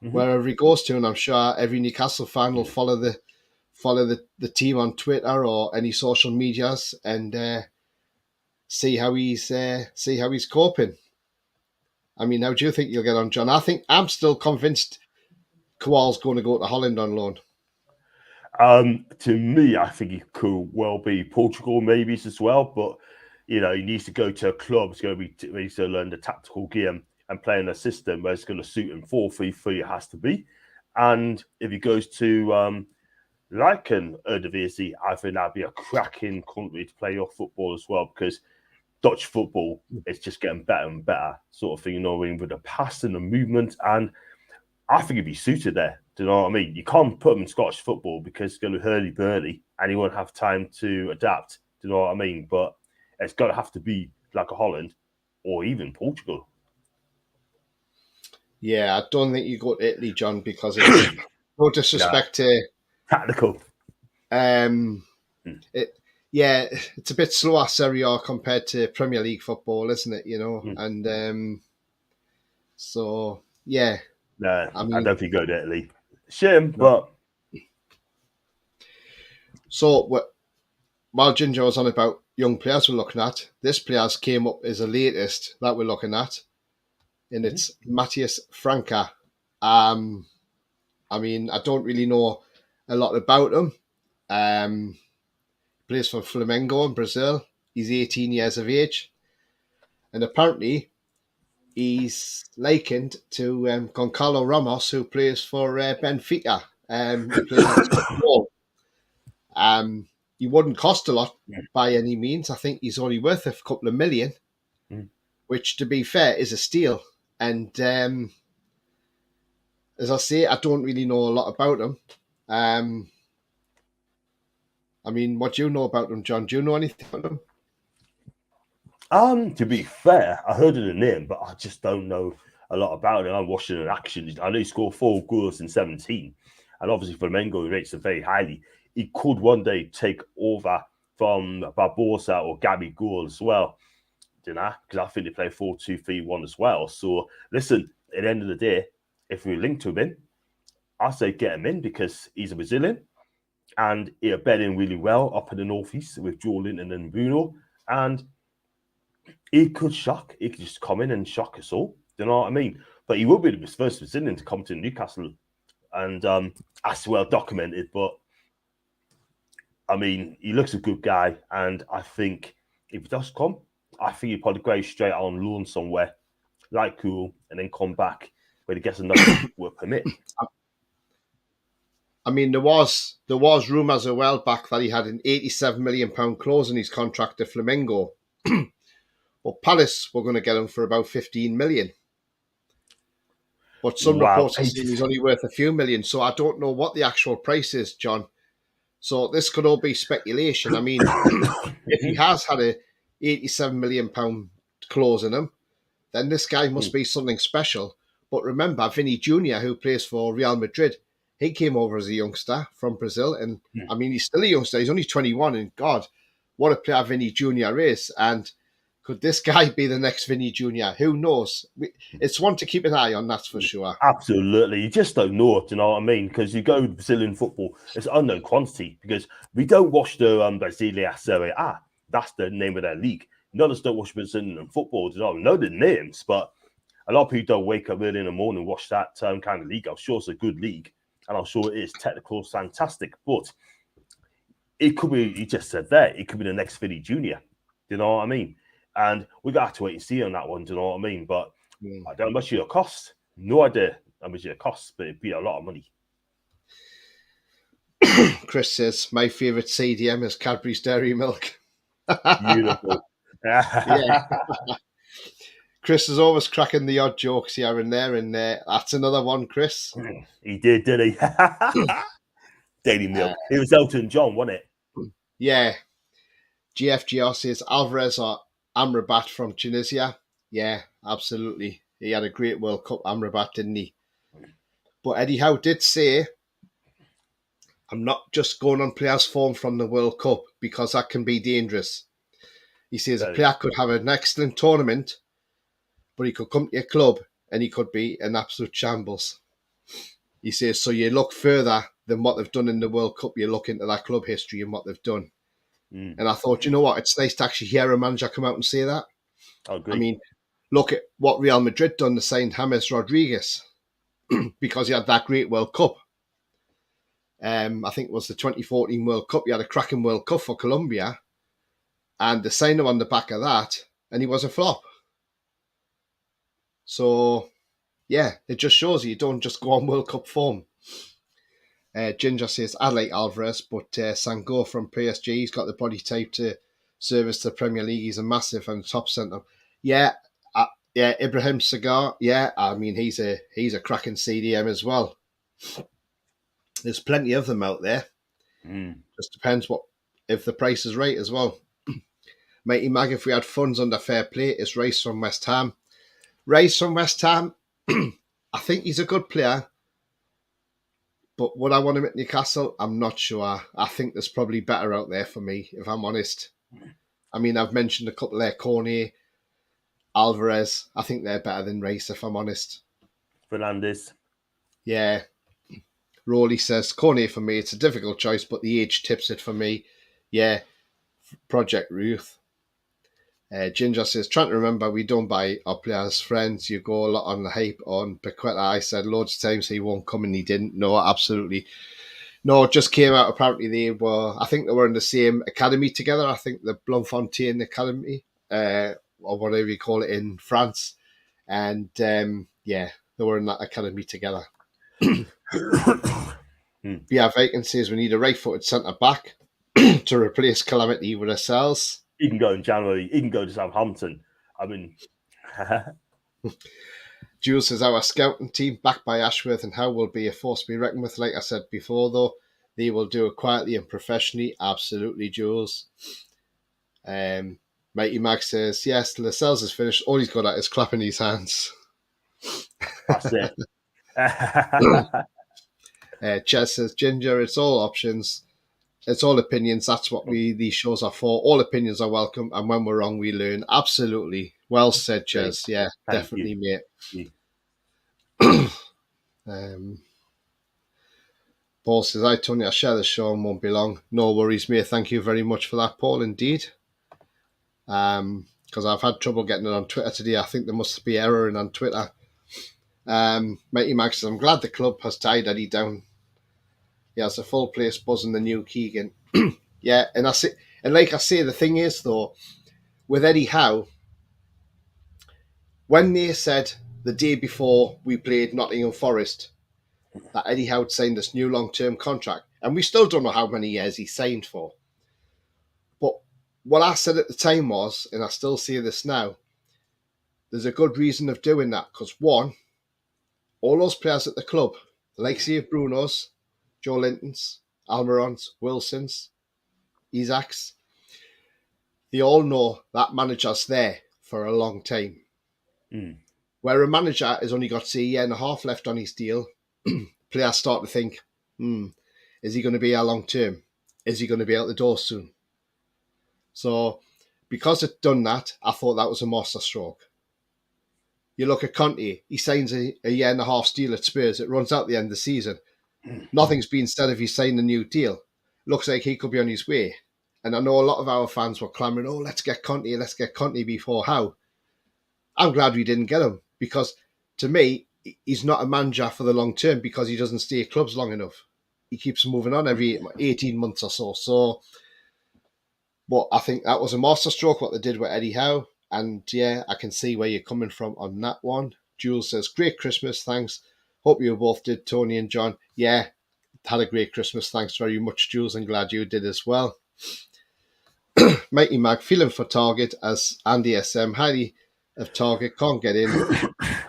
wherever he goes to, and I'm sure every Newcastle fan will follow the team on Twitter or any social medias and see how he's coping. I mean, how do you think you'll get on, John? I'm still convinced Kowal's going to go to Holland on loan. To me, I think he could well be Portugal, maybe as well. But he needs to go to a club. It's going to be to learn the tactical game and play in a system where it's going to suit him. 4-3-3 it has to be. And if he goes to like an Eredivisie, I think that'd be a cracking country to play your football as well, because Dutch football is just getting better and better, sort of thing, with the pass and the movement. And I think he'd be suited there. Do you know what I mean? You can't put him in Scottish football because it's going to be hurly-burly and he won't have time to adapt. Do you know what I mean? But it's going to have to be like a Holland or even Portugal. Yeah, I don't think you go to Italy, John, because it's no disrespect to tactical. It's a bit slower Serie A compared to Premier League football, isn't it? And so yeah. No, I don't think you go to Italy. Shame, but so while Ginger was on about young players we're looking at, this player's came up as the latest that we're looking at, and it's Matheus Franca. I mean, I don't really know a lot about him. Plays for Flamengo in Brazil. He's 18 years of age, and apparently he's likened to Goncalo Ramos, who plays for Benfica. He plays on he wouldn't cost a lot by any means. I think he's only worth a couple of million, which, to be fair, is a steal. And as I say, I don't really know a lot about him. I mean, what do you know about them, John? Do you know anything about them? To be fair, I heard of the name, but I just don't know a lot about it. I'm watching in action. I know he scored 4 goals in 17, and obviously Flamengo rates it very highly. He could one day take over from Barbosa or Gabigol as well, you know, because I think they play 4-2-3-1 as well. So listen, at the end of the day, if we link to him in, I say get him in because he's a Brazilian and he'll bed in really well up in the northeast with Joe Linton and Bruno, and he could shock. He could just come in and shock us all. Do you know what I mean? But he will be the first Brazilian to come to Newcastle, and that's well documented. But I mean, he looks a good guy, and I think if he does come, I think he'd probably go straight on loan somewhere, like cool, and then come back when he gets another work permit. I mean, there was rumours a while back that he had an £87 million clause in his contract to Flamengo. But Palace were going to get him for about 15 million. But some reports are saying he's only worth a few million. So I don't know what the actual price is, John. So this could all be speculation. I mean, if he has had a £87 million clause in him, then this guy must be something special. But remember, Vinny Jr., who plays for Real Madrid, he came over as a youngster from Brazil. And I mean, he's still a youngster. He's only 21. And God, what a player Vinny Jr. is. And could this guy be the next Vinny Jr.? Who knows? It's one to keep an eye on, that's for sure. Absolutely. You just don't know, do you know what I mean? Because you go Brazilian football, it's unknown quantity because we don't watch the Brasilia Serie A. That's the name of their league. None of us don't watch Brazilian football. Do you know? We know the names, but a lot of people don't wake up early in the morning and watch that kind of league. I'm sure it's a good league, and I'm sure it is technical, fantastic, but it could be, you just said there, it could be the next Vinny Jr. Do you know what I mean? And we got to wait and see on that one. Do you know what I mean? But I don't know how much it'll cost. No idea how much it'll cost, but it'd be a lot of money. Chris says, my favourite CDM is Cadbury's Dairy Milk. Beautiful. Yeah. Chris is always cracking the odd jokes here and there, and that's another one, Chris. He did, didn't he? Dairy Milk. It was Elton John, wasn't it? Yeah. GFGR says, Alvarez or Amrabat from Tunisia. Yeah, absolutely. He had a great World Cup, Amrabat, didn't he? But Eddie Howe did say, I'm not just going on players' form from the World Cup because that can be dangerous. He says a player could have an excellent tournament, but he could come to your club and he could be an absolute shambles. He says, so you look further than what they've done in the World Cup. You look into that club history and what they've done. And I thought, you know what? It's nice to actually hear a manager come out and say that. I agree. I mean, look at what Real Madrid done to sign James Rodriguez because he had that great World Cup. I think it was the 2014 World Cup. He had a cracking World Cup for Colombia. And they signed him on the back of that, and he was a flop. So, yeah, it just shows you don't just go on World Cup form. Ginger says, I like Alvarez, but Sango from PSG, he's got the body type to service the Premier League. He's a massive and top centre. Yeah, Ibrahim Cigar. Yeah, I mean, he's a cracking CDM as well. There's plenty of them out there. Just depends if the price is right as well. Mighty Mag, if we had funds under fair play, is Rice from West Ham. Rice from West Ham, I think he's a good player. But would I want him at Newcastle? I'm not sure. I think there's probably better out there for me, if I'm honest. I mean, I've mentioned a couple there, Cornet, Alvarez. I think they're better than Rice, if I'm honest. Fernandes. Yeah. Rowley says, Cornet for me, it's a difficult choice, but the age tips it for me. Yeah. Project Ruth. Ginger says, trying to remember, we don't buy our players' friends. You go a lot on the hype on Paqueta. I said loads of times he won't come and he didn't. No, absolutely. No, it just came out. Apparently I think they were in the same academy together. I think the Bloemfontein Academy, or whatever you call it in France. And they were in that academy together. Yeah, vacancies. We need a right-footed centre-back to replace Calamity with ourselves. He can go in January. He can go to Southampton. I mean, Jules says our scouting team, backed by Ashworth and Howe, will be a force to be reckoned with. Like I said before, though, They will do it quietly and professionally. Absolutely, Jules. Mighty Mac says, yes, Lascelles is finished. All he's got at is clapping his hands. That's it. Chez says, Ginger, it's all options. It's all opinions. That's what these shows are for. All opinions are welcome. And when we're wrong, we learn. Absolutely. Well said, Chez. Yeah, Thank definitely, you. mate. Paul says, hi, Tony. I share the show and won't be long. No worries, mate. Thank you very much for that, Paul, indeed. Because I've had trouble getting it on Twitter today. I think there must be erroring on Twitter. Mighty Max says, I'm glad the club has tied Eddie down. He has a full place buzzing the new Keegan. Yeah, and like I say, the thing is, though, with Eddie Howe, when they said the day before we played Nottingham Forest that Eddie Howe signed this new long-term contract, and we still don't know how many years he signed for. But what I said at the time was, and I still say this now, there's a good reason of doing that, because one, all those players at the club, like say Bruno's, Joe Linton's, Almiron's, Wilson's, Isaac's, they all know that manager's there for a long time. Where a manager has only got, say, a year and a half left on his deal, players start to think, is he going to be here long term? Is he going to be out the door soon? So, because it done that, I thought that was a masterstroke. You look at Conte, he signs a year and a half deal at Spurs. It runs out the end of the season. Nothing's been said if he's signed a new deal. Looks like he could be on his way. And I know a lot of our fans were clamouring, oh, let's get Conte before Howe. I'm glad we didn't get him, because to me, he's not a manager for the long term because he doesn't stay at clubs long enough. He keeps moving on every 18 months or so. So, but I think that was a masterstroke what they did with Eddie Howe. And yeah, I can see where you're coming from on that one. Jules says, great Christmas, thanks. Hope you both did, Tony and John. Yeah, had a great Christmas. Thanks very much, Jules, and glad you did as well. Mighty Mag, feeling for Target as Andy SM, highly of Target, can't get in.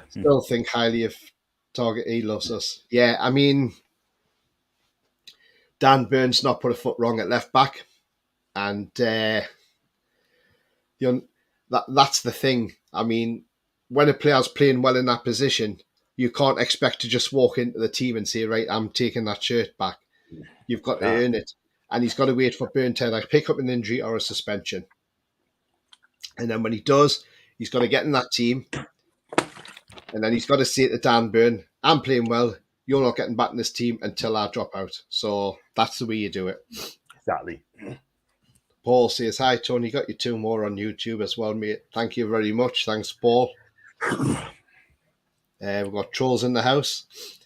Still think highly of Target, he loves us. Yeah, I mean, Dan Burns not put a foot wrong at left back. And that's the thing. I mean, when a player's playing well in that position, you can't expect to just walk into the team and say, right, I'm taking that shirt back. You've got to earn it. And he's got to wait for Burn to either pick up an injury or a suspension. And then when he does, he's got to get in that team. And then he's got to say to Dan Burn, I'm playing well. You're not getting back in this team until I drop out. So that's the way you do it. Exactly. Paul says, hi, Tony. Got you 2 more on YouTube as well, mate. Thank you very much. Thanks, Paul. We've got Trolls in the house.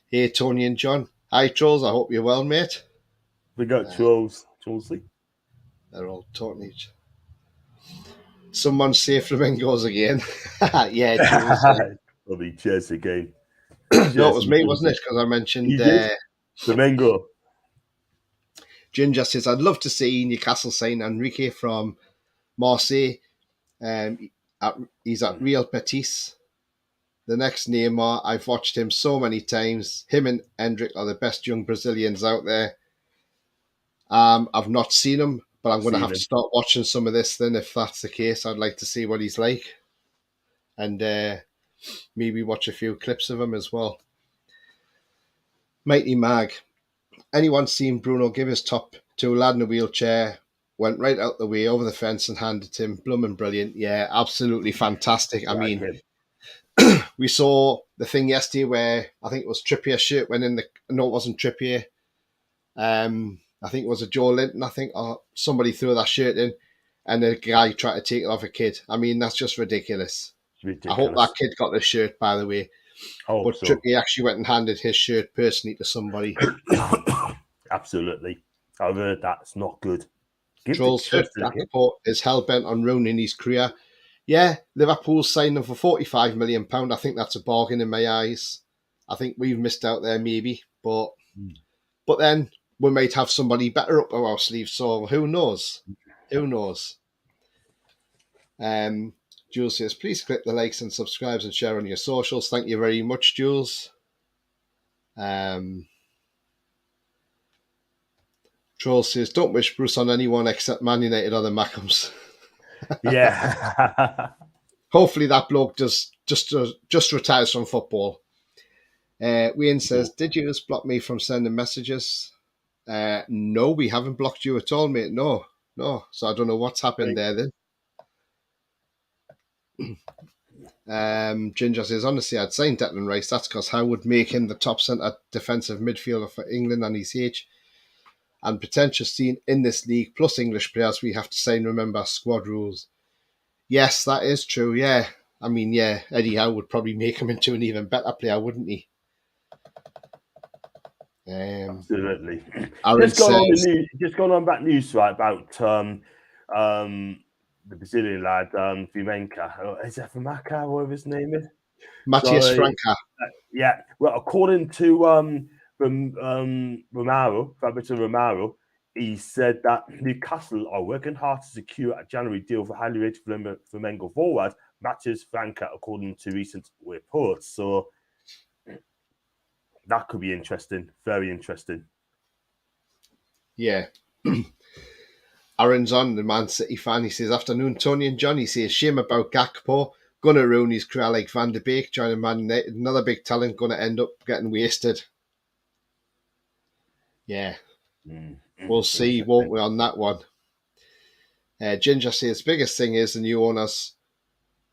Hey, Tony and John. Hi, Trolls. I hope you're well, mate. We got Trolls. Trollsley. They're all talking each. Someone say flamingos again. Yeah, Trolls. Lovely. Cheers again. No, it was me, wasn't it? Because I mentioned Flamingo. Ginger says, I'd love to see Newcastle sign Enrique from Marseille. He's at Real Betis. The next Neymar, I've watched him so many times. Him and Hendrick are the best young Brazilians out there. I've not seen him, but I'm going to have to start watching some of this then if that's the case. I'd like to see what he's like. And maybe watch a few clips of him as well. Mighty Mag. Anyone seen Bruno give his top to a lad in a wheelchair, went right out the way, over the fence and handed him? Blooming brilliant. Yeah, absolutely fantastic. I mean, we saw the thing yesterday where I think it was Trippier's shirt went in the... No, it wasn't Trippier. I think it was a Joe Linton, or somebody threw that shirt in and the guy tried to take it off a kid. I mean, that's just ridiculous. I hope that kid got the shirt, by the way. But so. Trippier actually went and handed his shirt personally to somebody. Absolutely. I've heard that's not good. Trolls is hell-bent on ruining his career. Yeah, Liverpool's signed him for £45 million. I think that's a bargain in my eyes. I think we've missed out there maybe. But then we might have somebody better up our sleeves. So who knows? Who knows? Jules says, please click the likes and subscribes and share on your socials. Thank you very much, Jules. Troll says, don't wish Bruce on anyone except Man United or the Mackhams. Yeah. Hopefully that bloke just retires from football. Wayne says, did you just block me from sending messages? No, we haven't blocked you at all, mate. No. So I don't know what's happened there then. Ginger says, honestly, I'd sign Declan Rice. That's because Howe would make him the top centre defensive midfielder for England and his age. And potential seen in this league, plus English players we have to sign, remember, squad rules. Yes, that is true, yeah. I mean, yeah, Eddie Howe would probably make him into an even better player, wouldn't he? Absolutely. Just going on that news, right, about the Brazilian lad, Vimenka. Is that Famaka, whatever his name is? Matthias Franca. Yeah. Well, according to Fabrizio Romero, he said that Newcastle are working hard to secure a January deal for highly rated Flamengo forward Matthias Franca, according to recent reports. So that could be interesting. Very interesting. Yeah. Aaron's on, the Man City fan. He says, afternoon, Tony and John. He says, shame about Gakpo. Gonna ruin his career like Van de Beek joining Man United. Another big talent gonna end up getting wasted. Yeah. We'll see, won't we, on that one? Ginger says, biggest thing is the new owners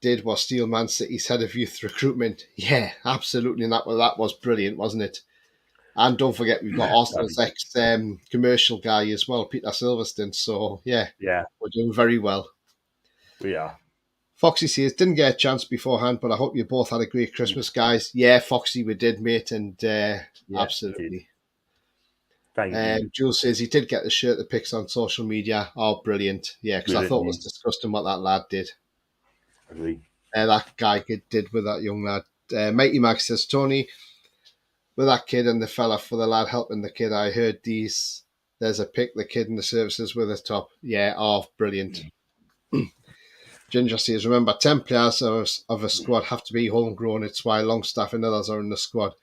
did was steal Man City's head of youth recruitment. Yeah, absolutely. And that was brilliant, wasn't it? And don't forget, we've got Arsenal's ex-commercial guy as well, Peter Silverstone. So, yeah, we're doing very well. We are. Foxy says, didn't get a chance beforehand, but I hope you both had a great Christmas, guys. Yeah, Foxy, we did, mate, and absolutely. Thank you. Jules says he did get the shirt that pics on social media. Oh, brilliant. Yeah, because I thought it was disgusting what that lad did. Agree. That guy did with that young lad. Mighty Max says, Tony, with that kid and the fella for the lad helping the kid, I heard there's a pic, the kid in the services with his top. Yeah, oh, brilliant. Ginger says, remember, 10 players of a squad have to be homegrown. It's why Longstaff and others are in the squad.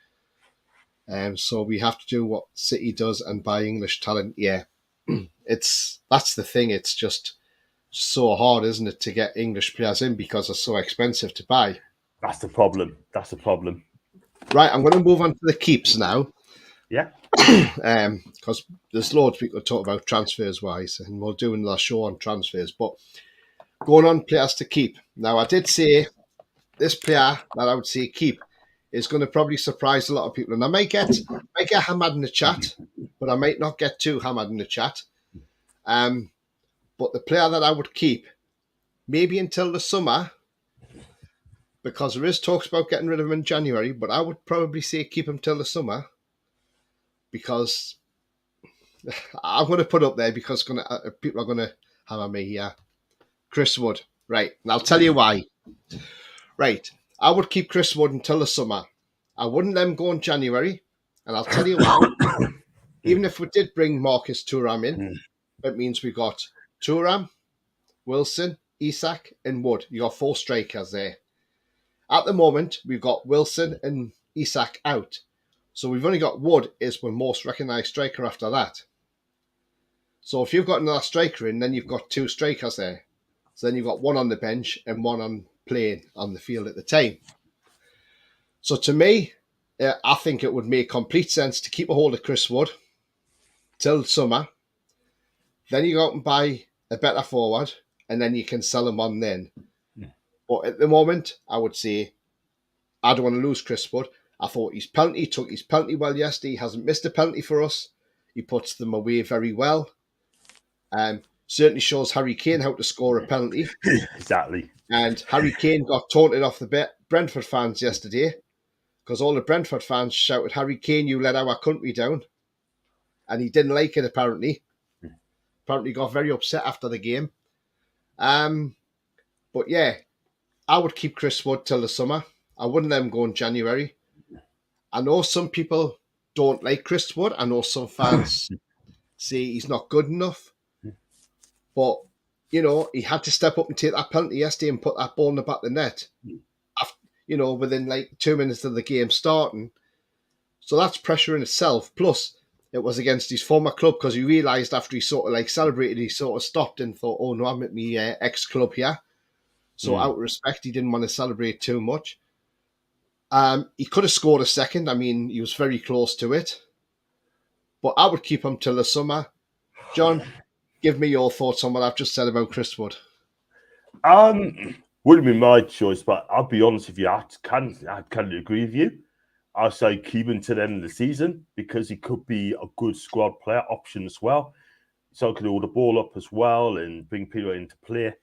So we have to do what City does and buy English talent. Yeah, that's the thing. It's just so hard, isn't it, to get English players in because they're so expensive to buy. That's the problem. Right, I'm going to move on to the keeps now. Yeah. Because there's loads of people to talk about transfers-wise, and we'll do another show on transfers. But going on players to keep. Now, I did say this player that I would say keep is going to probably surprise a lot of people. And I might get hammered in the chat, but I might not get too hammered in the chat. But the player that I would keep, maybe until the summer, because there is talks about getting rid of him in January, but I would probably say keep him till the summer, because I'm going to put up there because people are going to hammer me here. Chris Wood. Right, and I'll tell you why. Right, I would keep Chris Wood until the summer. I wouldn't let him go in January, and I'll tell you why. Even if we did bring Marcus Thuram in, it means we got Thuram, Wilson, Isak, and Wood. You got 4 strikers there. At the moment, we've got Wilson and Isak out. So we've only got Wood as the most recognised striker after that. So if you've got another striker in, then you've got 2 strikers there. So then you've got one on the bench and one on playing on the field at the time. So to me, I think it would make complete sense to keep a hold of Chris Wood till summer. Then you go out and buy a better forward, and then you can sell him on then. But at the moment, I would say I don't want to lose Chris Wood. I thought he took his penalty well yesterday. He hasn't missed a penalty for us. He puts them away very well. Certainly shows Harry Kane how to score a penalty. Exactly. And Harry Kane got taunted off the Brentford fans yesterday because all the Brentford fans shouted, Harry Kane, you let our country down. And he didn't like it, apparently. Apparently got very upset after the game. But yeah, I would keep Chris Wood till the summer. I wouldn't let him go in January. I know some people don't like Chris Wood. I know some fans say he's not good enough. But, you know, he had to step up and take that penalty yesterday and put that ball in the back of the net. Within like 2 minutes of the game starting. So that's pressure in itself. Plus, it was against his former club because he realised after he sort of like celebrated, he sort of stopped and thought, oh no, I'm at my ex-club here. So out of respect, he didn't want to celebrate too much. He could have scored a second. I mean, he was very close to it. But I would keep him till the summer. John, give me your thoughts on what I've just said about Chris Wood. Wouldn't be my choice, but I'll be honest with you, I kind of agree with you. I say keep him to the end of the season because he could be a good squad player option as well. So he could hold the ball up as well and bring people into play.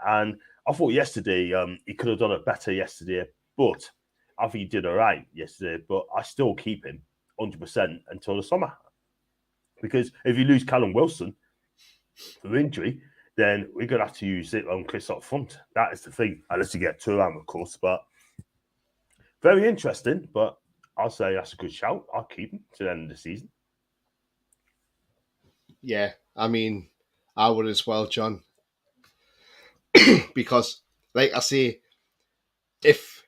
And I thought yesterday he could have done it better yesterday, but I think he did all right yesterday. But I still keep him 100% until the summer because if you lose Callum Wilson for injury, then we're going to have to use it on Chris up front. That is the thing, unless you get Thuram, of course. But very interesting, but I'll say that's a good shout. I'll keep him to the end of the season. Yeah, I mean, I would as well, John. Because, like I say, if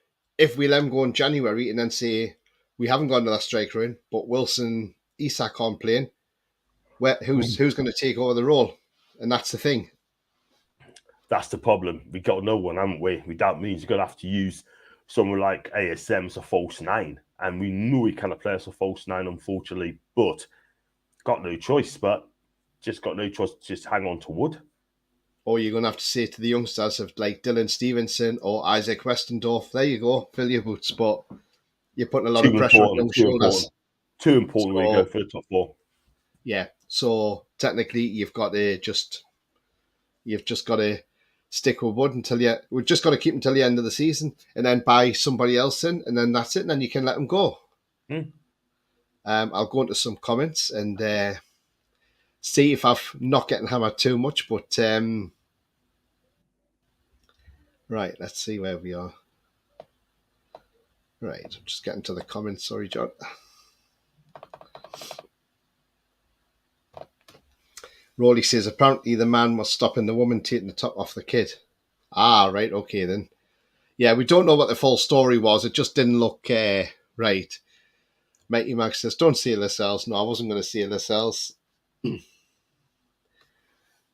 we let him go in January and then say we haven't got another striker in, but Wilson, Isak aren't playing, who's going to take over the role? And that's the thing. That's the problem. We got no one, haven't we? That means you're going to have to use someone like ASM as a false nine. And we knew he kind of play as a false nine, unfortunately, but got no choice. But just got no choice to just hang on to Wood. Or you're going to have to say to the youngsters of like Dylan Stevenson or Isaac Westendorf, there you go, fill your boots. But you're putting a lot of pressure on your shoulders. Too important when you go for the top four. Yeah. So technically, you've just got to stick with Wood we've just got to keep him until the end of the season, and then buy somebody else in, and then that's it. And then you can let him go. I'll go into some comments and see if I've not getting hammered too much. But right, let's see where we are. Right, I'm just getting to the comments. Sorry, John. Rolly says, apparently the man was stopping the woman taking the top off the kid. Ah, right, okay then. Yeah, we don't know what the full story was. It just didn't look right. Mighty Max says, don't say Lascelles. No, I wasn't going to say Lascelles.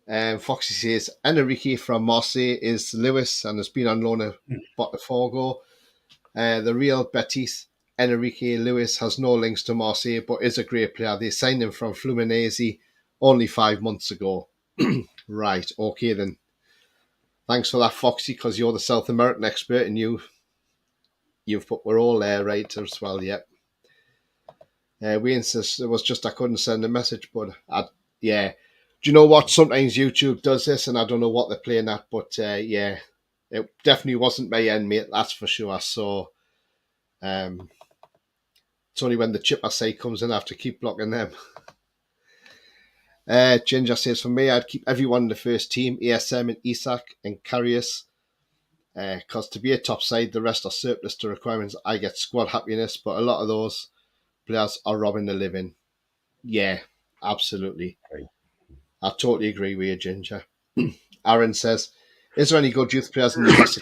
Foxy says, Enrique from Marseille is Lewis and has been on loan at Botafogo. The real Betis, Enrique Lewis, has no links to Marseille, but is a great player. They signed him from Fluminense only 5 months ago. Right, okay then. Thanks for that, Foxy, because you're the South American expert and you've put we're all there right as well, yeah. Wayne says it was just I couldn't send a message, but yeah. Do you know what? Sometimes YouTube does this and I don't know what they're playing at, but yeah, it definitely wasn't my end, mate, that's for sure. So it's only when the chipper side comes in I have to keep blocking them. Ginger says, for me, I'd keep everyone in the first team, ASM and Isak and Karius, because to be a top side, the rest are surplus to requirements. I get squad happiness, but a lot of those players are robbing the living. Yeah, absolutely. Okay. I totally agree with you, Ginger. Aaron says, is there any good youth players in Newcastle?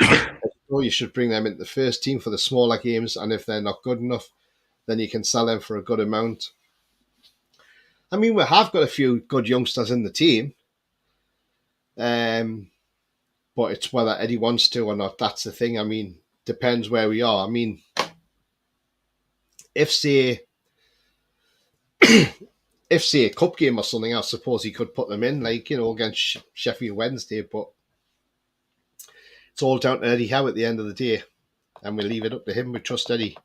You should bring them into the first team for the smaller games, and if they're not good enough, then you can sell them for a good amount. I mean, we have got a few good youngsters in the team, but it's whether Eddie wants to or not. That's the thing. I mean, depends where we are. I mean, if say a cup game or something, I suppose he could put them in, like, you know, against Sheffield Wednesday. But it's all down to Eddie Howe at the end of the day, and we leave it up to him. We trust Eddie.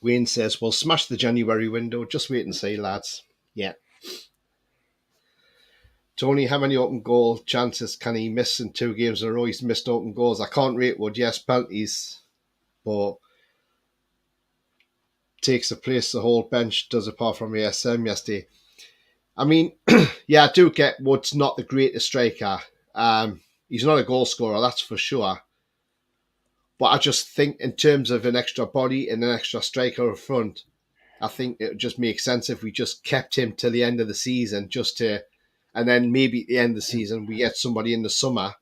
Wayne says, we'll smash the January window. Just wait and see, lads. Yeah. Tony, how many open goal chances can he miss in 2 games in a row? He's missed open goals. I can't rate Wood. Yes, penalties. But takes the place the whole bench does apart from ASM yesterday. I mean, yeah, I do get Wood's not the greatest striker. He's not a goal scorer, that's for sure. But I just think in terms of an extra body and an extra striker up front, I think it would just make sense if we just kept him till the end of the season and then maybe at the end of the season we get somebody in the summer,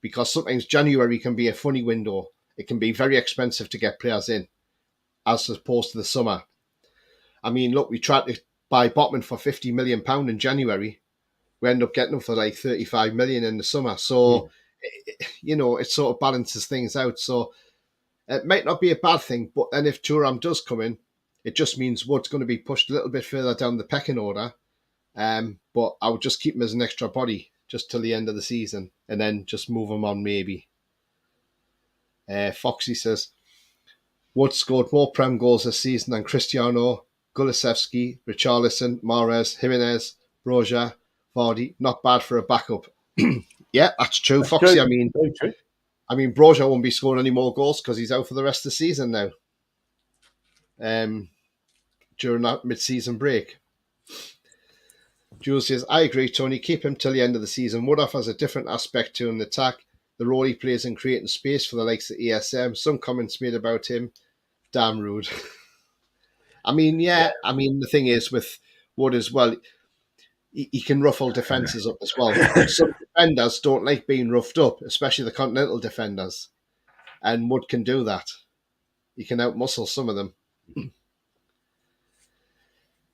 because sometimes January can be a funny window. It can be very expensive to get players in as opposed to the summer. I mean, look, we tried to buy Botman for £50 million in January. We end up getting him for like 35 million in the summer. So, it sort of balances things out. So it might not be a bad thing, but then if Thuram does come in, it just means Wood's going to be pushed a little bit further down the pecking order. But I would just keep him as an extra body just till the end of the season and then just move him on maybe. Foxy says, Wood scored more Prem goals this season than Cristiano, Kulusevski, Richarlison, Mahrez, Jimenez, Broja, Vardy. Not bad for a backup. Yeah, that's true, that's Foxy. True. I mean, Broja won't be scoring any more goals because he's out for the rest of the season now. During that mid-season break. Jules says, I agree, Tony. Keep him till the end of the season. Wood offers a different aspect to an attack. The role he plays in creating space for the likes of ESM. Some comments made about him. Damn rude. I mean, I mean, the thing is with Wood as well, he can ruffle defences up as well. Some defenders don't like being roughed up, especially the continental defenders. And Wood can do that. He can outmuscle some of them.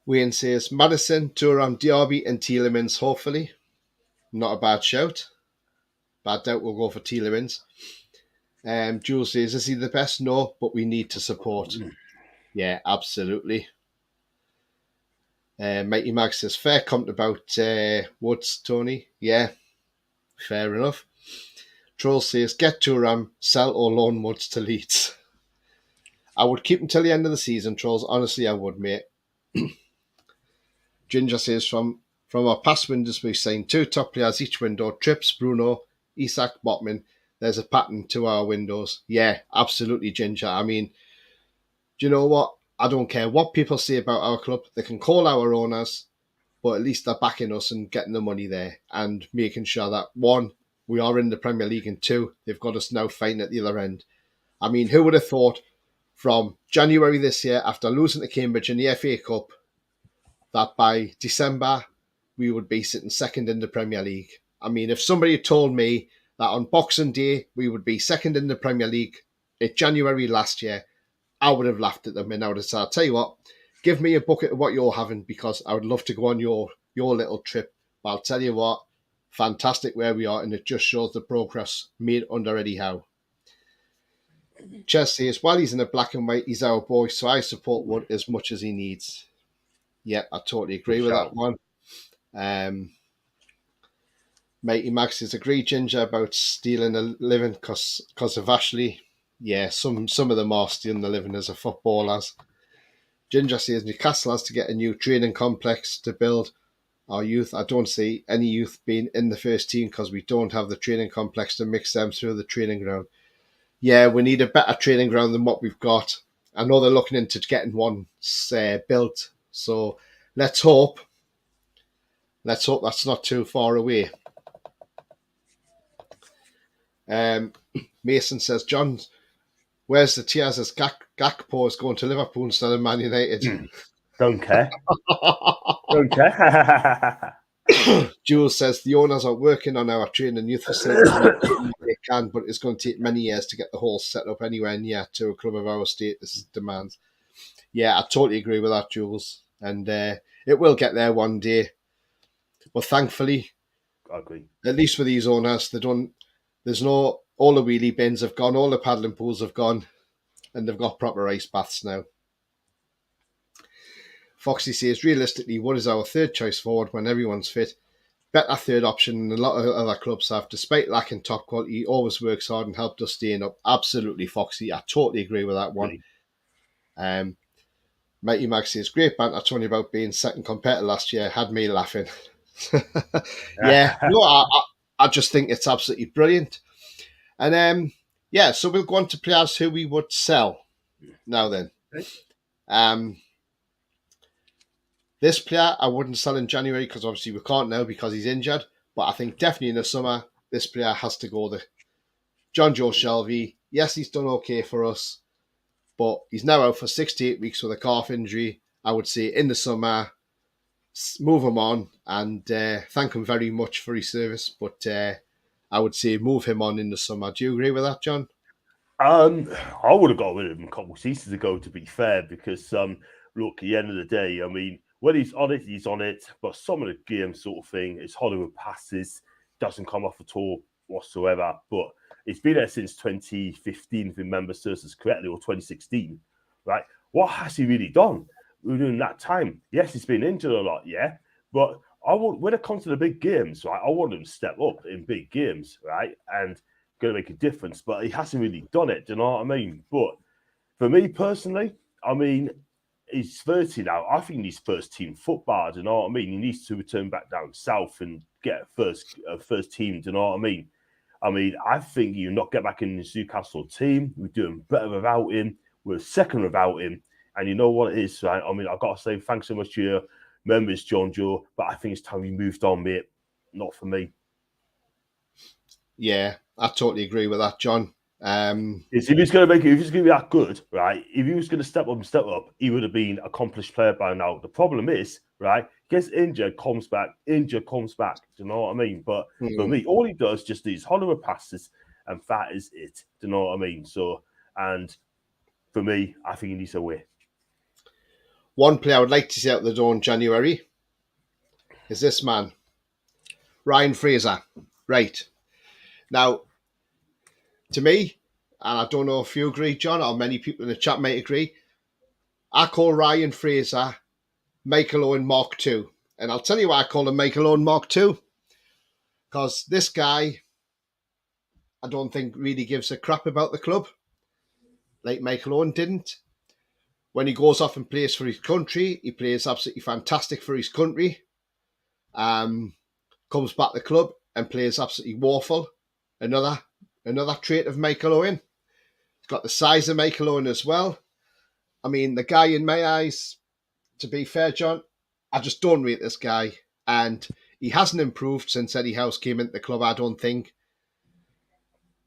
Wayne says, Madison, Thuram, Diaby and Tielemans, hopefully. Not a bad shout. But I doubt we'll go for Tielemans. Jules says, is he the best? No, but we need to support. Yeah, absolutely. Mighty Mag says, fair comment about Woods, Tony. Yeah, fair enough. Troll says, get Thuram, sell or loan Woods to Leeds. I would keep him till the end of the season, Trolls. Honestly, I would, mate. Ginger says, from our past windows, we've signed 2 top players each window. Trips, Bruno, Isak, Botman. There's a pattern to our windows. Yeah, absolutely, Ginger. I mean, do you know what? I don't care what people say about our club. They can call our owners, but at least they're backing us and getting the money there and making sure that, 1, we are in the Premier League, and 2, they've got us now fighting at the other end. I mean, who would have thought from January this year, after losing to Cambridge in the FA Cup, that by December we would be sitting second in the Premier League? I mean, if somebody had told me that on Boxing Day we would be second in the Premier League in January last year, I would have laughed at them and I would have said, I'll tell you what, give me a bucket of what you're having because I would love to go on your little trip. But I'll tell you what, fantastic where we are, and it just shows the progress made under Eddie Howe. Chess says, while he's in the black and white, he's our boy, so I support Wood as much as he needs. Yeah, I totally agree with that one. Mighty Max says, agree, Ginger, about stealing a living because of Ashley. Yeah, some of them are stealing the living as a footballers. Ginger says, Newcastle has to get a new training complex to build our youth. I don't see any youth being in the first team because we don't have the training complex to mix them through the training ground. Yeah, we need a better training ground than what we've got. I know they're looking into getting one built. So let's hope that's not too far away. Mason says, John, where's the tears as Gakpo is going to Liverpool instead of Man United? Don't care. Don't care. Jules says, the owners are working on our training youth facility. They can, but it's going to take many years to get the whole set up anywhere near to a club of our status demands. Yeah, I totally agree with that, Jules. And it will get there one day. But thankfully, I agree. At least with these owners, all the wheelie bins have gone, all the paddling pools have gone, and they've got proper ice baths now. Foxy says, realistically, Wood is our third choice forward when everyone's fit. Better third option than a lot of other clubs have. Despite lacking top quality, he always works hard and helped us staying up. Absolutely, Foxy. I totally agree with that one. Mighty Max says, great banter, Tony, about being second compared to last year. Had me laughing. Yeah, no, I just think it's absolutely brilliant. And so we'll go on to players who we would sell now then. This player I wouldn't sell in January because obviously we can't now because he's injured. But I think definitely in the summer, this player has to go there. John Joe Shelby. Yes, he's done okay for us, but he's now out for 6 to 8 weeks with a calf injury. I would say in the summer, move him on and thank him very much for his service. But I would say move him on in the summer. Do you agree with that, John? I would have got rid of him a couple of seasons ago, to be fair, because look, at the end of the day, I mean, when he's on it, he's on it. But some of the games sort of thing, it's Hollywood passes, doesn't come off at all whatsoever. But it's been there since 2015, if remember serves correctly, or 2016, right? What has he really done within that time? Yes, he's been injured a lot, yeah. But when it comes to the big games, right, I want him to step up in big games, right? And going to make a difference. But he hasn't really done it, do you know what I mean? But for me personally, I mean, he's 30 now. I think he's first team football. Do you know what I mean? He needs to return back down south and get first team. Do you know what I mean? I think you not get back in this Newcastle team. We're doing better without him. We're second without him. And you know what it is, right? I mean, I've got to say thanks so much to your members, John Joe. But I think it's time we moved on, mate. Not for me. Yeah, I totally agree with that, John. If he's going to make it, if he's going to be that good, right? If he was going to step up, he would have been an accomplished player by now. The problem is, right? Gets injured, comes back. Injured, comes back. Do you know what I mean? But for me, all he does just these Hollywood passes, and that is it. Do you know what I mean? So, and for me, I think he needs a way. One player I would like to see out the door in January is this man, Ryan Fraser. Right. Now, to me, and I don't know if you agree, John, or many people in the chat might agree, I call Ryan Fraser Michael Owen Mark II. And I'll tell you why I call him Michael Owen Mark II. Because this guy, I don't think really gives a crap about the club, like Michael Owen didn't. When he goes off and plays for his country, he plays absolutely fantastic for his country. Comes back to the club and plays absolutely woeful. Another trait of Michael Owen. He's got the size of Michael Owen as well. I mean, the guy in my eyes, to be fair, John, I just don't rate this guy. And he hasn't improved since Eddie House came into the club, I don't think.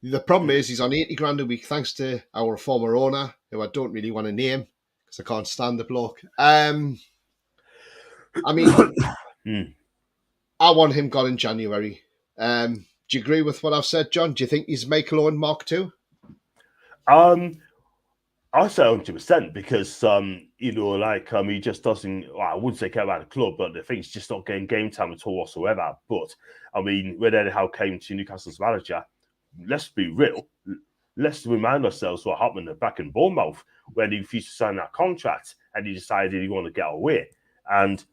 The problem is he's on 80 grand a week thanks to our former owner, who I don't really want to name because I can't stand the bloke. I mean, I want him gone in January. Do you agree with what I've said, John? Do you think he's Michael Owen Mark II? I say 100% because he just doesn't. Well, I wouldn't say care about the club, but the thing's just not getting game time at all whatsoever. But I mean, when Eddie Howe came to Newcastle's manager, let's be real. Let's remind ourselves what happened back in Bournemouth when he refused to sign that contract and he decided he wanted to get away. And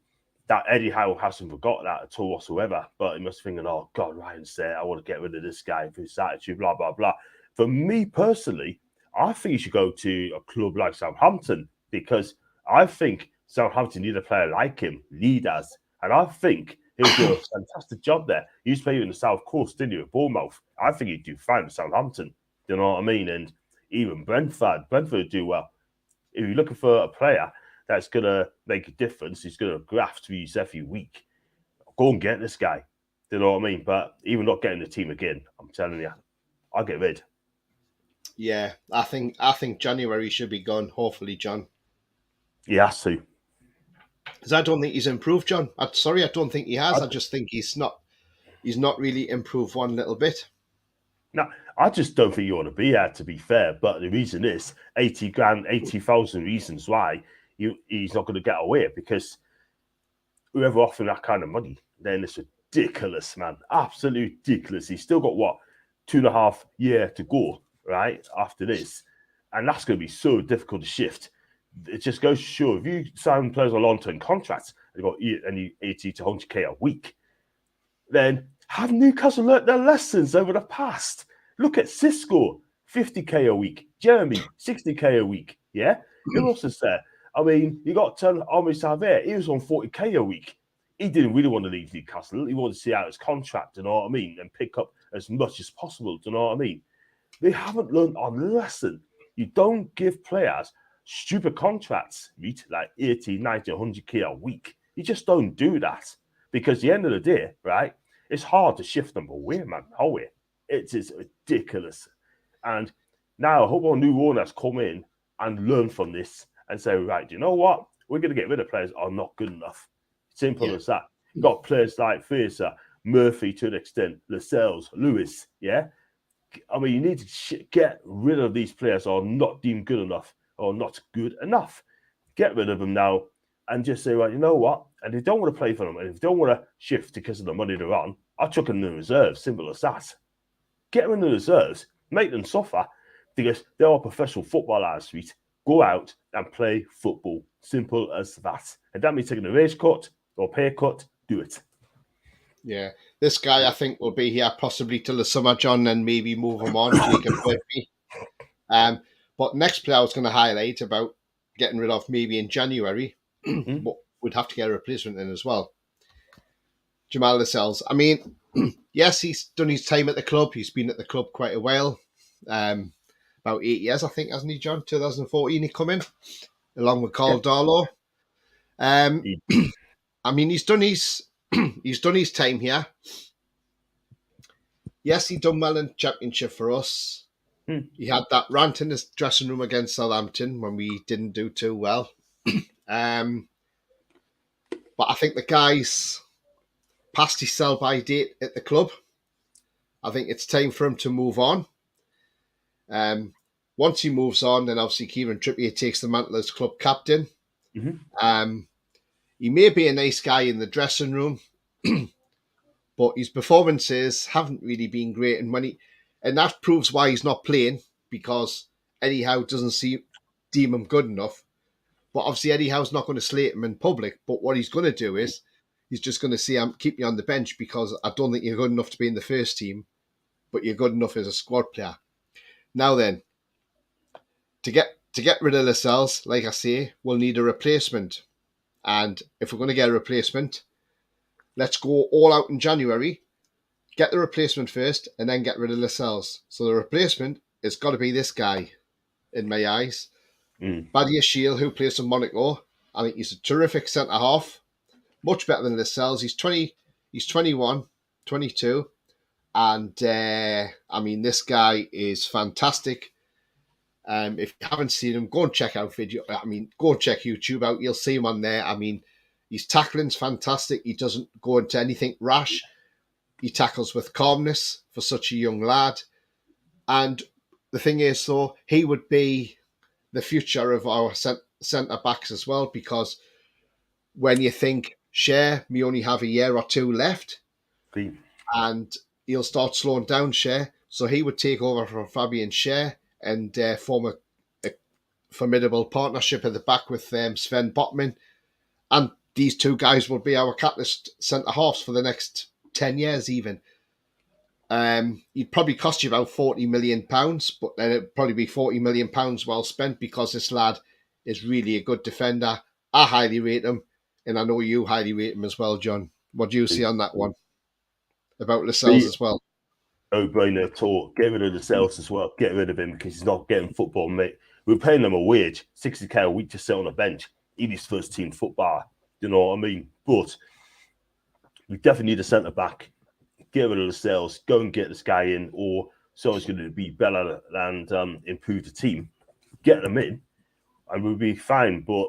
that Eddie Howe hasn't forgot that at all whatsoever. But he must be thinking, oh, God, Ryan said, I want to get rid of this guy for his attitude, blah, blah, blah. For me personally, I think he should go to a club like Southampton because I think Southampton need a player like him, leaders. And I think he'll do a fantastic job there. He used to play in the South Coast, didn't you, at Bournemouth? I think he'd do fine at Southampton. Do you know what I mean? And even Brentford would do well. If you're looking for a player that's going to make a difference, he's going to graft for you every week, go and get this guy. Do you know what I mean? But even not getting the team again, I'm telling you, I'll get rid. Yeah, I think January should be gone, hopefully, John. He has to. Because I don't think he's improved, John. I don't think he has. I just think he's not really improved one little bit. No, I just don't think you want to be here, to be fair. But the reason is 80,000 reasons why he's not going to get away, because whoever offering that kind of money, then it's ridiculous, man. Absolutely ridiculous. He's still got, 2.5 years to go, right, after this. And that's going to be so difficult to shift. It just goes to show, if you sign players on long-term contracts and you've got 80 to 100k a week, then have Newcastle learnt their lessons over the past? Look at Cisco, 50k a week. Jeremy, 60k a week. Yeah? Who else is there? I mean, you got Omri Salver. He was on 40k a week. He didn't really want to leave Newcastle. He wanted to see out his contract, you know what I mean, and pick up as much as possible, do you know what I mean? They haven't learned a lesson. You don't give players stupid contracts, like 80, 90, 100k a week. You just don't do that. Because at the end of the day, right, it's hard to shift them away, man. It is ridiculous. And now I hope our new owners come in and learn from this and say, right, do you know what? We're going to get rid of players that are not good enough. Simple as that. You've got players like Fraser, Murphy to an extent, Lascelles, Lewis, yeah? I mean, you need to get rid of these players who are not deemed good enough or not good enough. get rid of them now and just say, right, you know what? And if they don't want to play for them, and if they don't want to shift because of the money they're on, I'll chuck them in the reserves. Simple as that. Get them in the reserves, make them suffer because they are professional footballers, sweet. Go out and play football. Simple as that. And that means taking a wage cut or pay cut, do it. Yeah. This guy, I think, will be here possibly till the summer, John, and maybe move him on. Jacob Murphy. But next player I was going to highlight about getting rid of maybe in January, but we'd have to get a replacement in as well. Jamal Lascelles. I mean, yes, he's done his time at the club. He's been at the club quite a while. About 8 years, I think, hasn't he, John? 2014 he come in, along with Carl Darlow. I mean, he's done his time here. Yes, he done well in Championship for us. He had that rant in his dressing room against Southampton when we didn't do too well. But I think the guy's past his sell-by date at the club. I think it's time for him to move on. Once he moves on, then obviously Kieran Trippier takes the mantle as club captain. He may be a nice guy in the dressing room, but his performances haven't really been great. And that proves why he's not playing, because Eddie Howe doesn't deem him good enough. But obviously Eddie Howe's not going to slate him in public. But what he's going to do is he's just going to say, keep you on the bench because I don't think you're good enough to be in the first team, but you're good enough as a squad player. Now then, to get rid of Lascelles, like I say, we'll need a replacement. And if we're going to get a replacement, let's go all out in January, get the replacement first, and then get rid of Lascelles. So the replacement has got to be this guy, in my eyes. Badia Shield, who plays for Monaco. I think he's a terrific centre-half. Much better than Lascelles. He's 21, 22. And, I mean, this guy is fantastic. If you haven't seen him, go and check out video. I mean, go and check YouTube out. You'll see him on there. I mean, his tackling's fantastic. He doesn't go into anything rash. He tackles with calmness for such a young lad. And the thing is, though, he would be the future of our centre-backs as well, because when you think, Cher may only have a year or two left, and he'll start slowing down Cher, so he would take over from Fabian Cher and form a formidable partnership at the back with Sven Botman. And these two guys will be our catalyst centre-halves for the next 10 years even. He'd probably cost you about £40 million, but then it'd probably be £40 million well spent because this lad is really a good defender. I highly rate him, and I know you highly rate him as well, John. What do you see on that one? About Lascelles as well? No brainer at all. Get rid of Lascelles as well. Get rid of him because he's not getting football, mate. We're paying him a wage, 60k a week to sit on a bench. He's his first team footballer. You know what I mean? But we definitely need a centre back. Get rid of Lascelles. Go and get this guy in, or someone's going to be better and improve the team. Get them in, and we'll be fine. But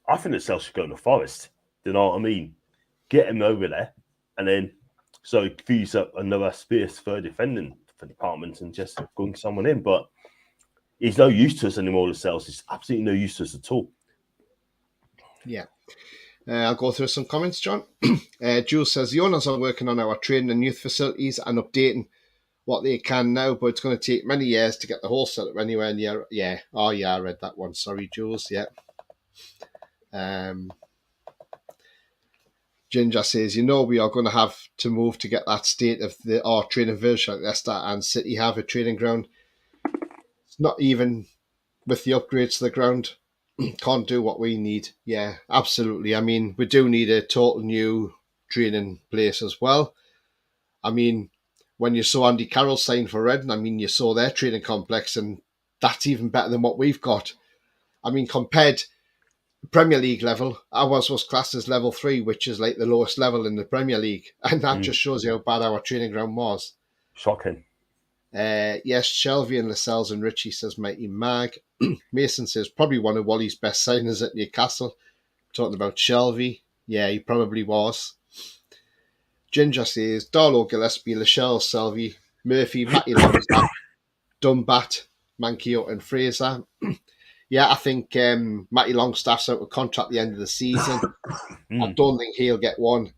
I think Lascelles should go in the Forest. You know what I mean? Get him over there, and then so it frees up another space for defending for department and just going someone in. But he's no use to us anymore, Lascelles. He's absolutely no use to us at all. Yeah. I'll go through some comments, John. Jules says, the owners are working on our training and youth facilities and updating what they can now, but it's going to take many years to get the whole setup anywhere near. Yeah. Oh, yeah, I read that one. Sorry, Jules. Yeah. Ginger says, we are going to have to move to get that state of our training village like Leicester and City have a training ground. It's not even with the upgrades to the ground. Can't do what we need. Yeah, absolutely. I mean, we do need a total new training place as well. I mean, when you saw Andy Carroll sign for Reading, I mean, you saw their training complex, and that's even better than what we've got. I mean, compared Premier League level, ours was classed as level 3, which is like the lowest level in the Premier League. And that just shows you how bad our training ground was. Shocking. Yes, Shelby and Lascelles and Richie, says Mighty Mag. Mason says probably one of Wally's best signings at Newcastle. Talking about Shelby. Yeah, he probably was. Ginger says Darlow, Gillespie, Lascelles, Selvey, Murphy, Matty Longstaff, Dumbat, Mankiot and Fraser. Yeah, I think Matty Longstaff's out of contract at the end of the season. I don't think he'll get one.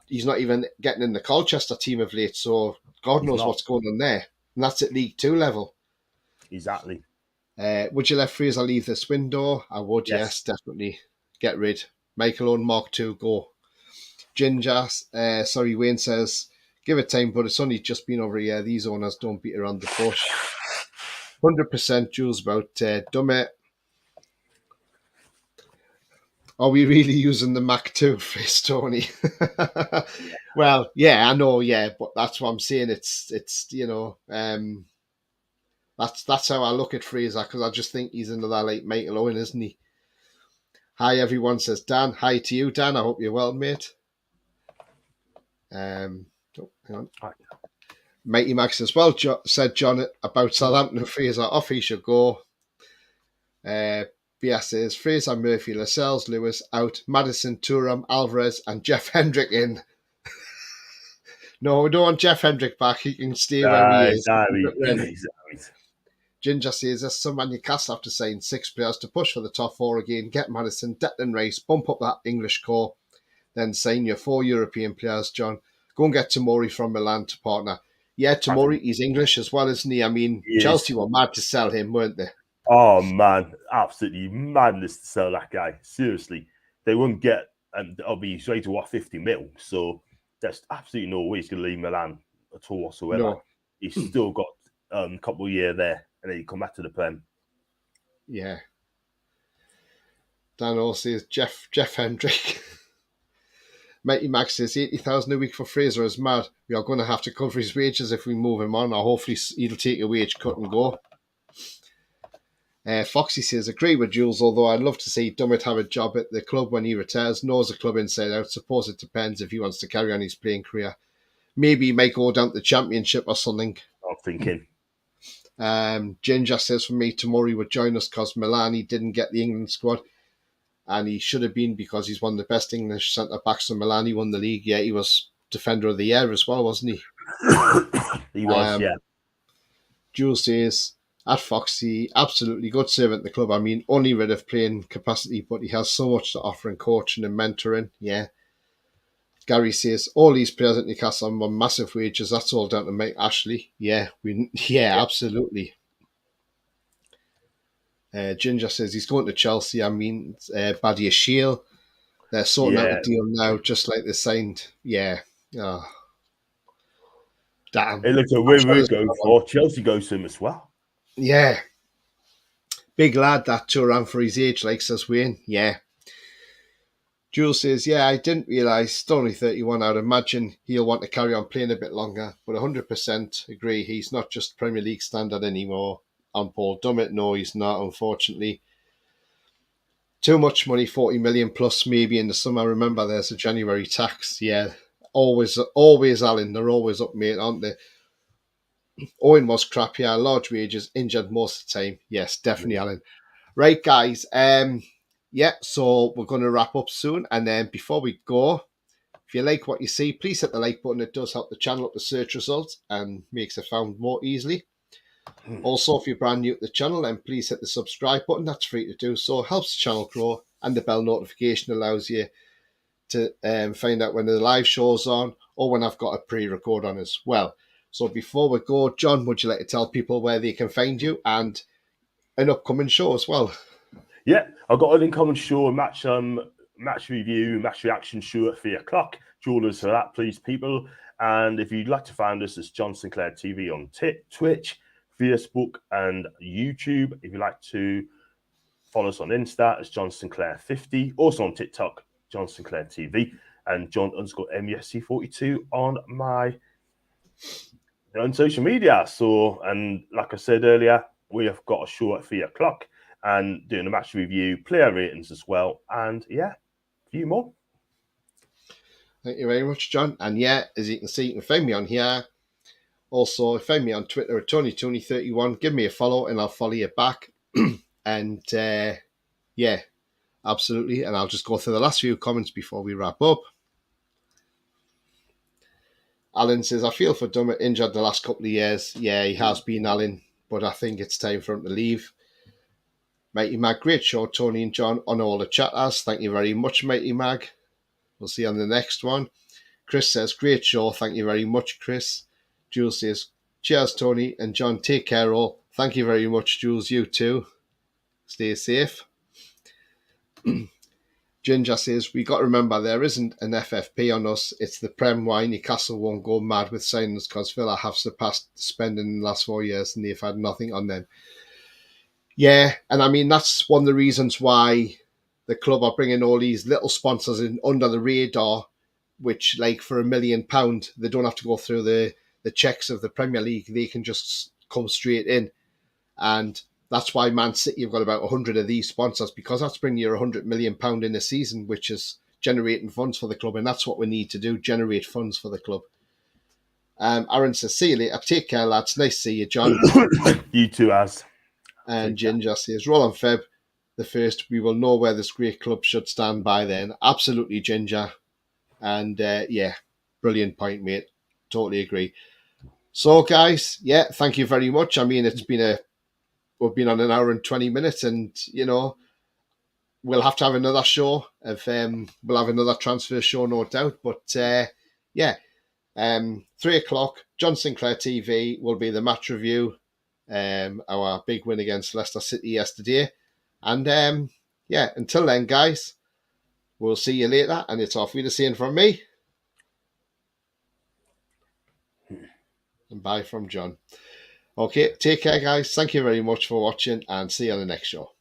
He's not even getting in the Colchester team of late, so God knows what's going on there. And that's at League 2 level. Exactly. Would you let Fraser leave this window? I would, yes definitely. Get rid. Michael Owen, Mark 2, go. Ginger, Wayne says, give it time, but it's only just been over a year. These owners don't beat around the bush. 100% Jules about Dummett. Are we really using the Mac 2 face, Tony? Well, yeah, I know, yeah, but that's what I'm saying. It's that's how I look at Fraser, because I just think he's another like Michael Owen, isn't he? Hi, everyone, says Dan. Hi to you, Dan. I hope you're well, mate. Hang on. Hi. Mighty Max as well said John about Southampton and Fraser off he should go. BS says Fraser, Murphy, Lascelles, Lewis out, Madison, Turam, Alvarez, and Jeff Hendrick in. No, we don't want Jeff Hendrick back. He can stay where he is. Ginger says there's someone Newcastle have to sign 6 players to push for the top 4 again. Get Madison, Declan Rice, bump up that English core, then sign your 4 European players, John. Go and get Tomori from Milan to partner. Yeah, Tomori, he's English as well, isn't he? I mean, Chelsea were mad to sell him, weren't they? Oh, man. Absolutely madness to sell that guy. Seriously. They wouldn't get, and I'll be straight to what, 50 mil. So there's absolutely no way he's going to leave Milan at all whatsoever. No. He's still got a couple of years there, and then he come back to the Prem. Yeah. Dan also says Jeff Hendrick. Mighty Max says 80,000 a week for Fraser is mad. We are going to have to cover his wages if we move him on, or hopefully he'll take a wage cut and go. Foxy says, agree with Jules, although I'd love to see Dummett have a job at the club when he retires. Knows the club inside out. Suppose it depends if he wants to carry on his playing career. Maybe he might go down to the Championship or something. I'm thinking. Ginger says, for me, Tomori would join us because Milani didn't get the England squad. And he should have been because he's one of the best English centre-backs. So Milani won the league. Yeah, he was Defender of the Year as well, wasn't he? He was, yeah. Jules says, at Foxy, absolutely good servant at the club. I mean, only rid of playing capacity, but he has so much to offer in coaching and mentoring. Yeah. Gary says, all these players at Newcastle are on massive wages. That's all down to Mike Ashley. Yeah, absolutely. Ginger says he's going to Chelsea. I mean, Badia Shield. They're sorting out the deal now, just like they signed. Yeah. Oh. Damn. It looks like where we go for. Chelsea goes to him as well. Yeah. Big lad, that Turan for his age, like says Wayne. Yeah. Jules says, yeah, I didn't realise he's only 31. I'd imagine he'll want to carry on playing a bit longer. But 100% agree, he's not just Premier League standard anymore. And Paul Dummett, no, he's not, unfortunately. Too much money, 40 million plus maybe in the summer. Remember, there's a January tax. Yeah, always, Alan. They're always up, mate, aren't they? Owen was crap, yeah. Large wages, injured most of the time. Yes, definitely, Alan. Right, guys. Yeah, so we're going to wrap up soon. And then before we go, if you like what you see, please hit the like button. It does help the channel up the search results and makes it found more easily. Also, if you're brand new to the channel, then please hit the subscribe button. That's free to do so. Helps the channel grow, and the bell notification allows you to find out when the live show's on or when I've got a pre-record on as well. So before we go, John, would you like to tell people where they can find you and an upcoming show as well? Yeah, I've got an incoming show, match review, match reaction show at 3 o'clock. Join us for that, please, people. And if you'd like to find us, it's John Sinclair TV on Twitch, Facebook, and YouTube. If you'd like to follow us on Insta, it's John Sinclair 50. Also on TikTok, John Sinclair TV, and John_MESC42 on my on social media. So, and like I said earlier, we have got a show at 3 o'clock and doing a match review, player ratings as well, and yeah, a few more. Thank you very much, John. And yeah, as you can see, you can find me on here. Also, find me on Twitter at TonyTony31. Give me a follow and I'll follow you back. And yeah, absolutely. And I'll just go through the last few comments before we wrap up. Alan says, I feel for Dummett, injured the last couple of years. Yeah, he has been, Alan, but I think it's time for him to leave. Mighty Mag, great show, Tony and John, on all the chatters. Thank you very much, Mighty Mag. We'll see you on the next one. Chris says, great show. Thank you very much, Chris. Jules says, cheers, Tony and John. Take care, all. Thank you very much, Jules. You too. Stay safe. Ginger says, we got to remember there isn't an FFP on us. It's the Prem. Why Newcastle won't go mad with signings because Villa have surpassed spending in the last 4 years and they've had nothing on them. Yeah, and I mean, that's one of the reasons why the club are bringing all these little sponsors in under the radar, which, like, for £1 million, they don't have to go through the checks of the Premier League. They can just come straight in. And that's why Man City have got about 100 of these sponsors, because that's bringing you £100 million in a season, which is generating funds for the club. And that's what we need to do, generate funds for the club. Aaron says, see you later. Take care, lads. Nice to see you, John. You too, Az. And Ginger says, roll on Feb the 1st. We will know where this great club should stand by then. Absolutely, Ginger. And yeah, brilliant point, mate. Totally agree. So, guys, yeah, thank you very much. I mean, we've been on an hour and 20 minutes, and you know, we'll have to have another show. We'll have another transfer show, no doubt. But yeah, 3 o'clock, John Sinclair TV will be the match review. Our big win against Leicester City yesterday, and yeah, until then, guys, we'll see you later, and it's off Wiedersehen from me. And bye from John. Okay, take care, guys. Thank you very much for watching, and see you on the next show.